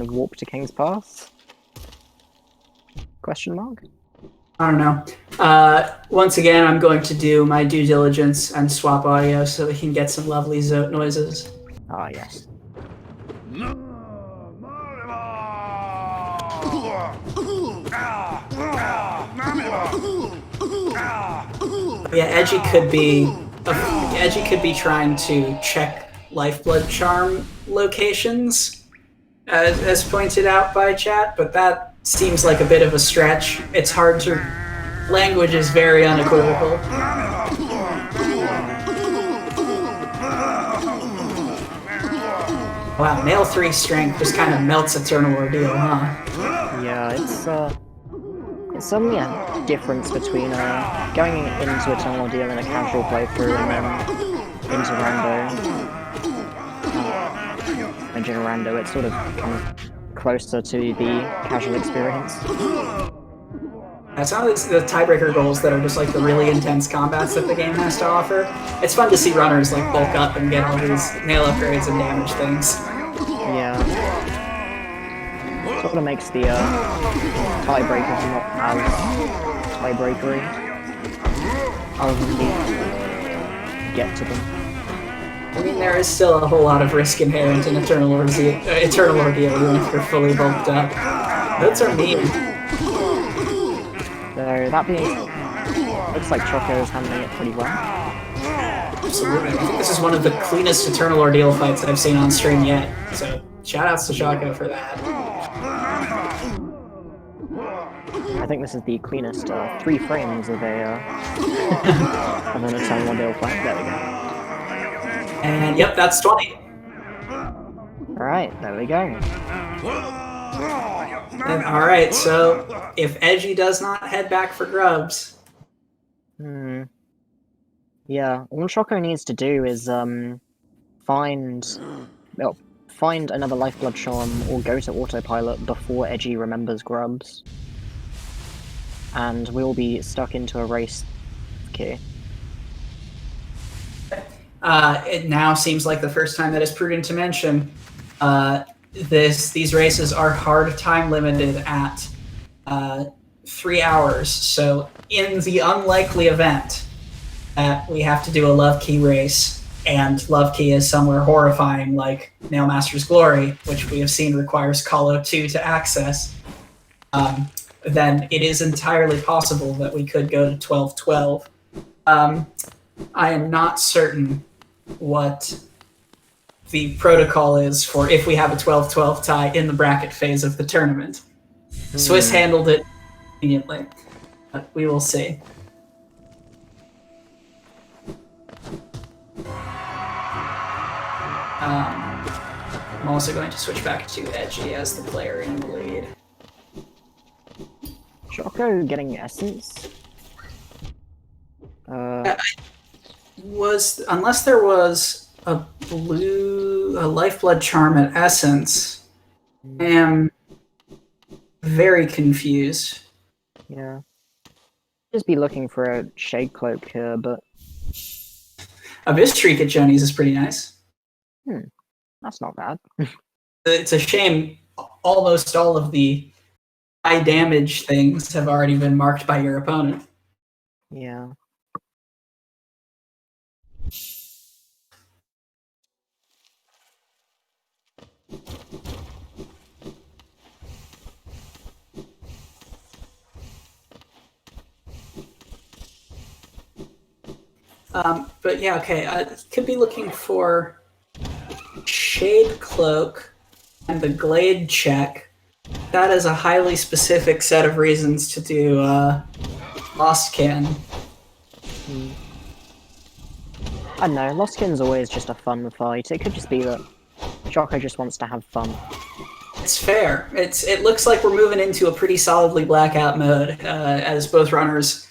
warp to King's Pass? Question mark? I don't know. Once again, I'm going to do my due diligence and swap audio so we can get some lovely Zote noises. Ah, yes. Yeah, Edgy could be trying to check Lifeblood Charm locations, as pointed out by chat, but that seems like a bit of a stretch. It's hard to... Language is very unequivocal. Wow, Nail 3 strength just kind of melts Eternal Ordeal, huh? Yeah, it's suddenly a difference between going into Eternal Ordeal in a casual playthrough and then into Rando. mentioning Rando, it sort of comes closer to the casual experience. Some of the tiebreaker goals that are just like the really intense combats that the game has to offer. It's fun to see runners like bulk up and get all these nail upgrades and damage things. Yeah. Sort of makes the tiebreakers not as tiebreakery. Other than the get to them. I mean, there is still a whole lot of risk inherent in Eternal Ordeal even if you're fully bulked up. Those are mean. So that being, looks like Choco is handling it pretty well. Absolutely. I think this is one of the cleanest Eternal Ordeal fights I've seen on stream yet. So shoutouts to Choco for that. I think this is the cleanest 3 frames of a of an Eternal Ordeal fight. There we go. And yep, that's 20. Alright, there we go. And, alright, so if Edgy does not head back for grubs... Yeah, all Choco needs to do is find another Lifeblood Charm or go to autopilot before Edgy remembers grubs. And we'll be stuck into a race. Okay. It now seems like the first time that it's prudent to mention these races are hard time limited at 3 hours. So in the unlikely event that we have to do a Love Key race, and Love Key is somewhere horrifying like Nailmaster's Glory, which we have seen requires Call 2 to access, then it is entirely possible that we could go to 12-12. I am not certain what the protocol is for if we have a 12-12 tie in the bracket phase of the tournament. Swiss handled it conveniently, but we will see. I'm also going to switch back to Edgy as the player in the lead. Choco getting Essence? Unless there was a Lifeblood Charm at Essence, I am very confused. Yeah. Just be looking for a Shade Cloak here, but... Abyss Shriek at Joni's is pretty nice. That's not bad. It's a shame almost all of the high damage things have already been marked by your opponent. Yeah. But yeah, okay, could be looking for Shade Cloak and the Glade check. That is a highly specific set of reasons to do Lost Kin. I don't know, Lost Kin's always just a fun fight. It could just be that Choco just wants to have fun. It's fair. It looks like we're moving into a pretty solidly blackout mode, as both runners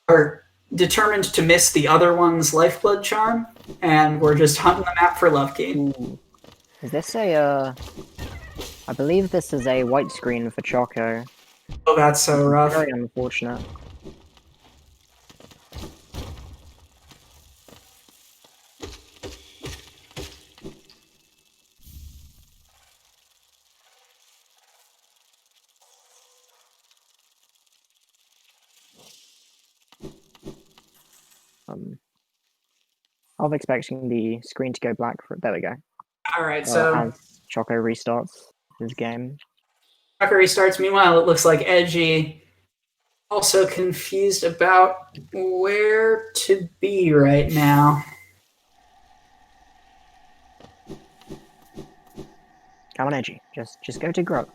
are determined to miss the other one's Lifeblood Charm, and we're just hunting the map for Love Key. Ooh. Is this a, I believe this is a white screen for Choco. Oh, that's so rough. Very unfortunate. I was expecting the screen to go black for it. There we go. Alright, so as Choco restarts his game. Choco restarts. Meanwhile, it looks like Edgy also confused about where to be right now. Come on, Edgy. Just go to Grub.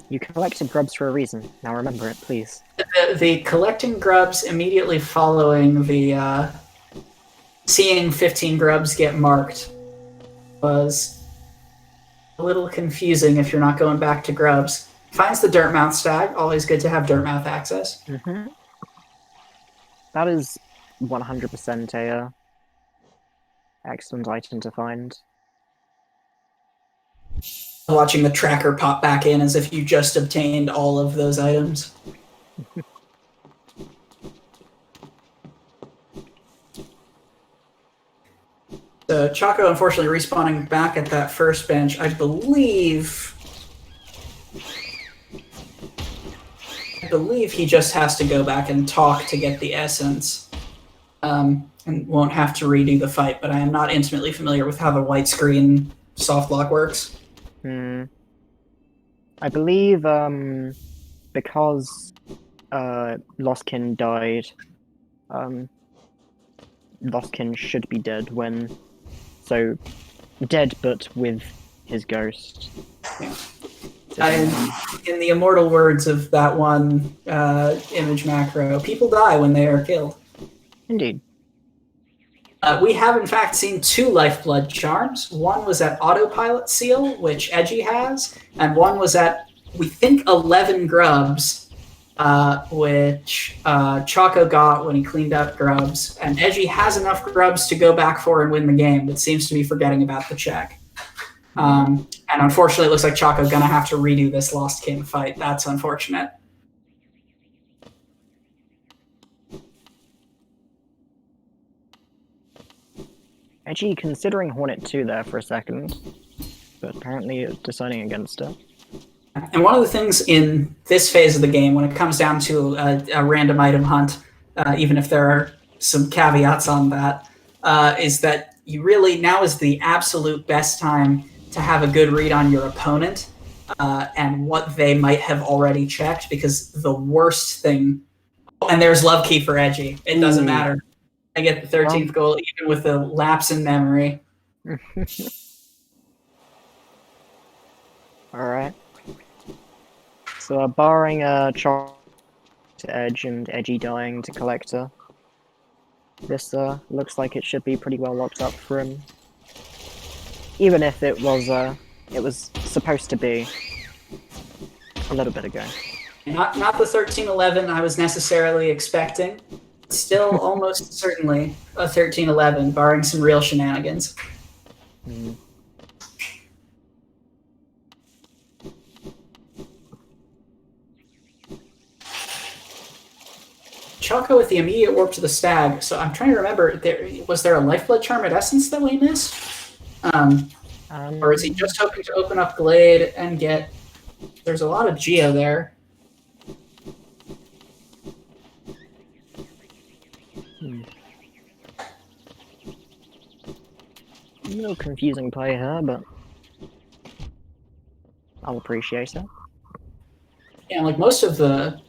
You collected grubs for a reason. Now remember it, please. The collecting grubs immediately following the seeing 15 grubs get marked was a little confusing if you're not going back to grubs. Finds the Dirtmouth stag. Always good to have Dirtmouth access. That is 100% a Excellent item to find. Watching the tracker pop back in as if you just obtained all of those items. So Choco, unfortunately, respawning back at that first bench. I believe he just has to go back and talk to get the essence, and won't have to redo the fight. But I am not intimately familiar with how the white screen soft lock works. I believe because Lostkin died, Lostkin should be dead when. So, dead but with his ghost. Yeah. In the immortal words of that one image macro, people die when they are killed. Indeed. We have, in fact, seen 2 lifeblood charms. One was at Autopilot Seal, which Edgy has, and one was at, we think, 11 grubs, which Choco got when he cleaned up grubs. And Edgy has enough grubs to go back for and win the game, but seems to be forgetting about the check. And unfortunately, it looks like Choco's going to have to redo this Lost King fight. That's unfortunate. Edgy considering Hornet 2 there for a second, but apparently deciding against it. And one of the things in this phase of the game, when it comes down to a random item hunt, even if there are some caveats on that, is that you really, now is the absolute best time to have a good read on your opponent and what they might have already checked, because the worst thing... And there's Love Key for Edgy. It doesn't matter. I get the 13th goal, even with a lapse in memory. Alright. So, barring Choco to Edge and Edgy dying to Collector, this looks like it should be pretty well locked up for him. Even if it was supposed to be a little bit ago. Not the 13-11 I was necessarily expecting. Still almost certainly a 13-11, barring some real shenanigans. Choco with the immediate warp to the stag. So I'm trying to remember, was there a lifeblood charm at Essence that we missed? Or is he just hoping to open up Glade and get... There's a lot of Geo there. A little confusing play here, but I'll appreciate it. Yeah, like most of the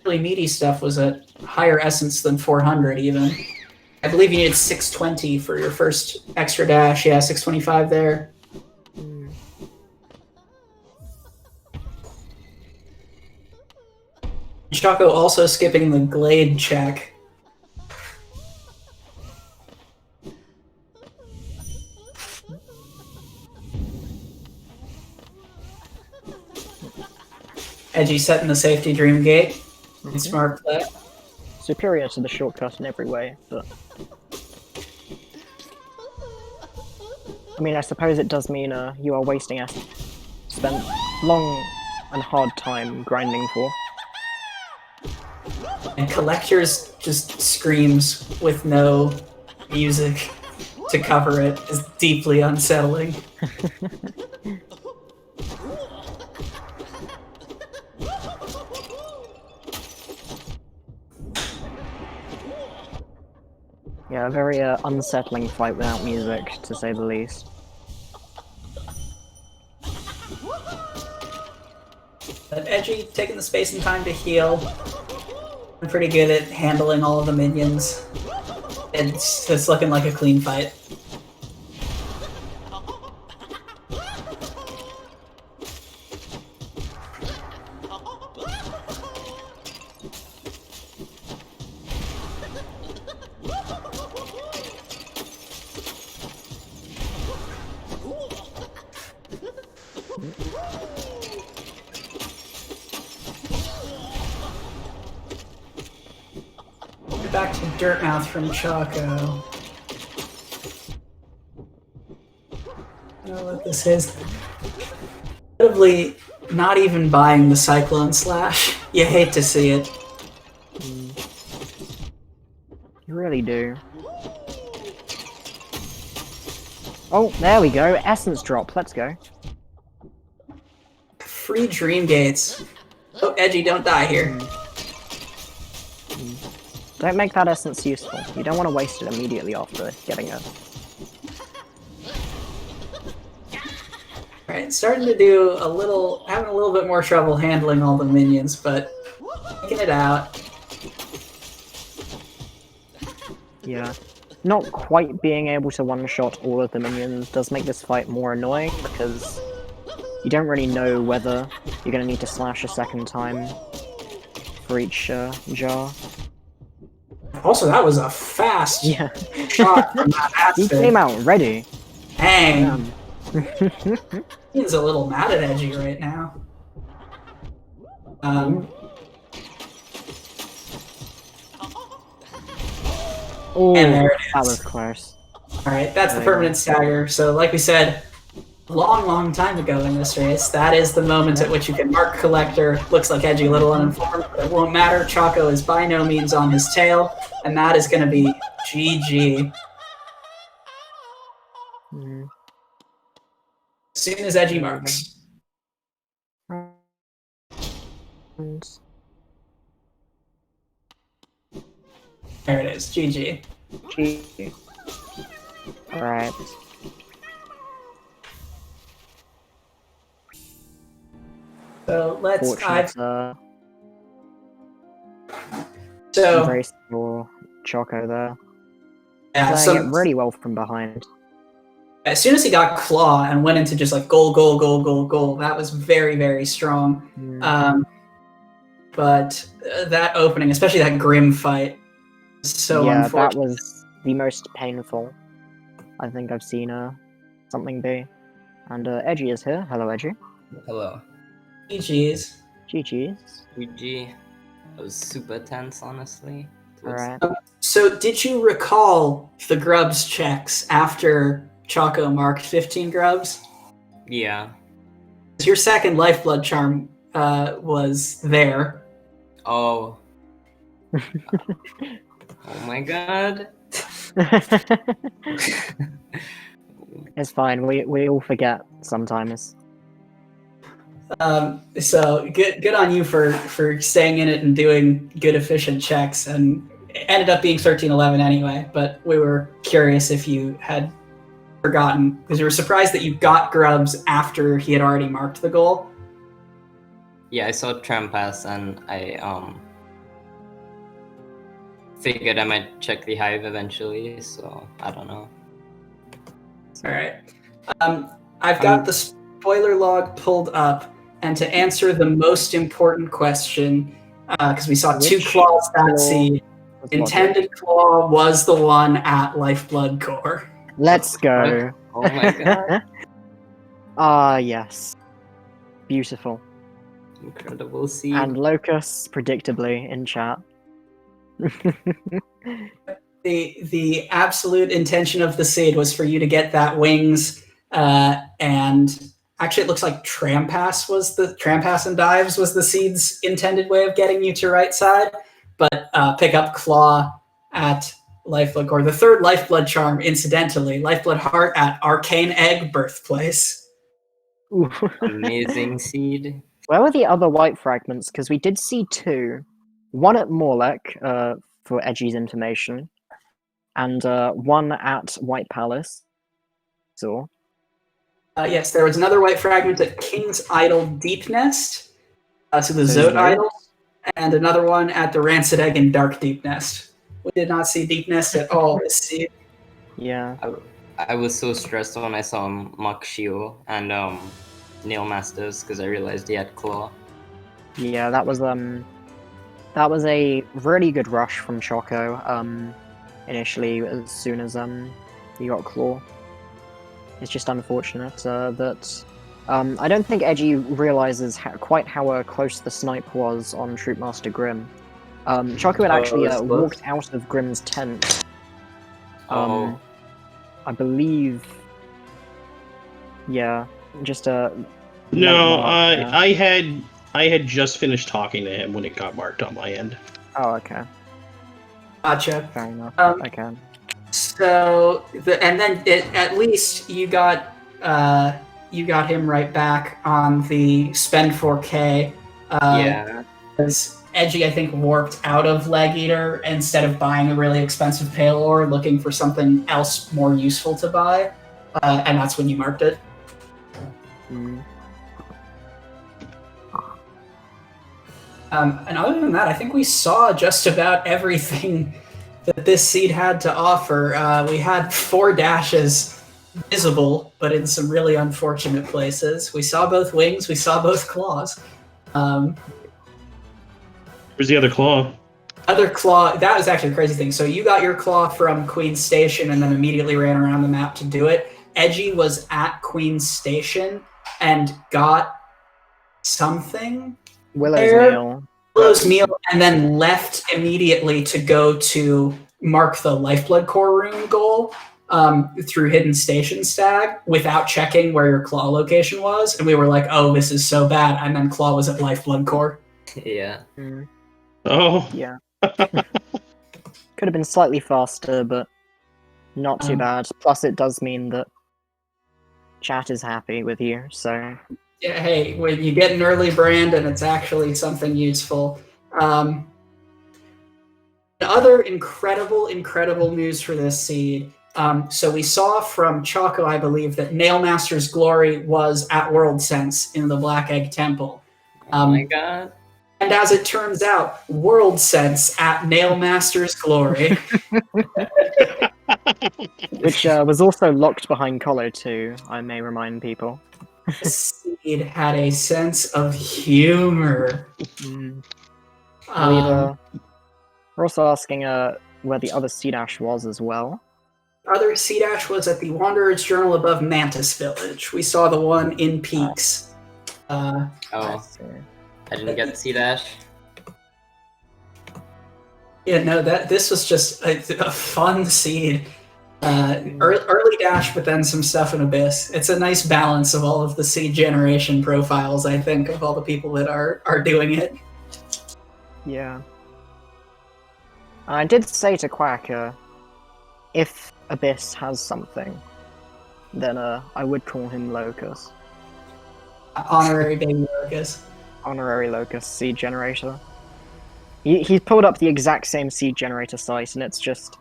really meaty stuff was at higher essence than 400 even. I believe you needed 620 for your first extra dash. Yeah, 625 there. Choco also skipping the Glade check. Edgy setting the safety dream gate. Smart play. Superior to the shortcut in every way, but... I mean, I suppose it does mean you are wasting essence. Spent long and hard time grinding for. And Collectors just screams with no music to cover it is deeply unsettling. Yeah, a very unsettling fight without music, to say the least. But Edgy taking the space and time to heal. I'm pretty good at handling all of the minions. It's looking like a clean fight. Back to Dirtmouth from Choco. This is incredibly not even buying the Cyclone Slash. You hate to see it. You really do. Oh, there we go. Essence drop. Let's go. Free Dream Gates. Oh, Edgy, don't die here. Don't make that essence useful. You don't want to waste it immediately after getting it. Alright, starting to do having a little bit more trouble handling all the minions, but taking it out. Yeah. Not quite being able to one-shot all of the minions does make this fight more annoying, because you don't really know whether you're going to need to slash a second time for each jar. Also, that was a fast shot from that He acid. came out ready. Dang. He's a little mad at Edgy right now. Oh, And there it that is. was close. Alright, that's the permanent stagger. So like we said, long time ago in this race, that is the moment at which you can mark Collector. Looks like Edgy a little uninformed, but it won't matter. Choco is by no means on his tail, and that is going to be GG. As soon as Edgy marks. There it is, GG. GG. Alright. So let's Fortunate so embrace for Choco there. yeah, Playing it really well from behind. as soon as he got Claw and went into just like goal, that was very strong. But that opening, especially that Grim fight, is so yeah, unfortunate. that was the most painful I think I've seen something be. And Edgy is here. Hello, Edgy. Hello. GG's. GG's. GG. It was super tense, honestly. Alright. So did you recall the Grubs checks after Choco marked 15 Grubs? Yeah. Your second Lifeblood charm was there. Oh. Oh my god. It's fine. We all forget sometimes. So good on you for staying in it and doing good efficient checks, and it ended up being 13-11 anyway, but we were curious if you had forgotten, because you were surprised that you got Grubs after he had already marked the goal. Yeah, I saw Trampas and I figured I might check the hive eventually, so I don't know. Alright. I've got the spoiler log pulled up, and to answer the most important question, because we saw two claws that seed, intended claw was the one at Lifeblood Core. Let's go. Oh my god. Ah, yes. Beautiful. Incredible seed. And Locus, predictably, in chat. The absolute intention of the seed was for you to get that wings, and actually it looks like Trampas and Dives was the seed's intended way of getting you to right side, but pick up Claw at Lifeblood Core. The third Lifeblood charm, incidentally, Lifeblood Heart at Arcane Egg Birthplace. Amazing seed. Where were the other white fragments? Because we did see two. One at Morlek, for Edgy's information, and one at White Palace. So. Yes, there was another white fragment at King's Idol Deep Nest, to the Zote Idol, and another one at the Rancid Egg and Dark Deep Nest. We did not see Deep Nest at all this seed. Yeah. I was so stressed when I saw him mock Shio and Nail Masters because I realized he had Claw. Yeah, that was a really good rush from Choco. Initially, as soon as he got Claw. It's just unfortunate that I don't think Edgy realizes quite how close the snipe was on Troopmaster Grim. Choco had actually walked out of Grim's tent. I believe Yeah, just No, mark, yeah. I had just finished talking to him when it got marked on my end. Oh, okay. Gotcha. Fair enough. Um, Okay. So and then at least you got him right back on the spend 4K. Yeah. Because Edgy, I think, warped out of Leg Eater instead of buying a really expensive Pale Ore, looking for something else more useful to buy, and that's when you marked it. Mm. And other than that, I think we saw just about everything that this seed had to offer. We had 4 dashes visible, but in some really unfortunate places. We saw both wings, we saw both claws. Where's the other claw? Other claw, that was actually the crazy thing. So you got your claw from Queen's Station and then immediately ran around the map to do it. Edgy was at Queen's Station and got something. Willow's there. meal. Willow's meal, and then left immediately to go to mark the Lifeblood Core room goal through Hidden Station Stag without checking where your claw location was. And we were like, oh, this is so bad. And then claw was at Lifeblood Core. Yeah. Mm. Oh. Yeah. Could have been slightly faster, but not too bad. Plus, it does mean that chat is happy with you, so... Yeah, hey, when you get an early brand and it's actually something useful. Other incredible news for this seed. So we saw from Choco, I believe, that Nailmaster's Glory was at World Sense in the Black Egg Temple. Oh my god. And as it turns out, World Sense at Nailmaster's Glory. Which was also locked behind Colo too, I may remind people. This seed had a sense of humor. Mm. Um, We're also asking where the other Sea Dash was as well. Other Sea Dash was at the Wanderer's Journal above Mantis Village. We saw the one in Peaks. Oh, I didn't get to see that. Yeah, no, this was just a fun seed. Early dash, but then some stuff in Abyss. It's a nice balance of all of the seed generation profiles, I think, of all the people that are doing it. Yeah. I did say to Quack, if Abyss has something, then I would call him Locus. Honorary baby Locus. Honorary Locus seed generator. He's pulled up the exact same seed generator site, and it's just...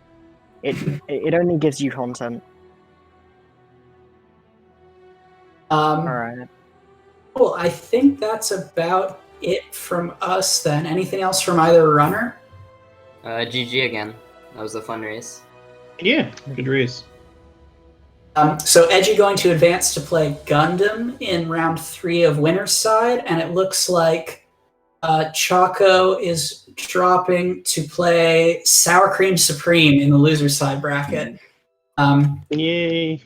It only gives you content. Alright. Well, I think that's about it from us then. Anything else from either runner? GG again. That was a fun race. Yeah, good race. So Edgy going to advance to play Gundam in round 3 of Winner's Side, and it looks like Choco is dropping to play Sour Cream Supreme in the loser's side bracket. Yay.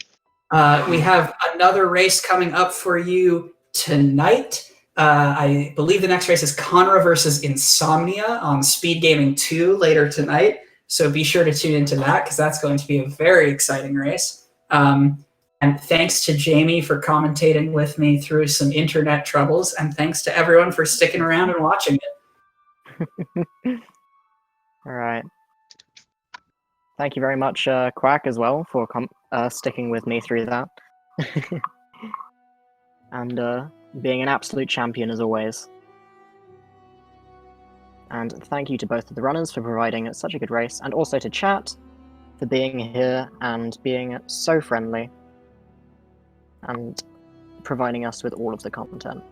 We have another race coming up for you tonight. I believe the next race is Conra versus Insomnia on SpeedGaming 2 later tonight. So be sure to tune into that because that's going to be a very exciting race. And thanks to Jamie for commentating with me through some internet troubles. And thanks to everyone for sticking around and watching it. Alright. Thank you very much, Quack, as well, for sticking with me through that. And being an absolute champion as always. And thank you to both of the runners for providing such a good race, and also to chat for being here and being so friendly and providing us with all of the content.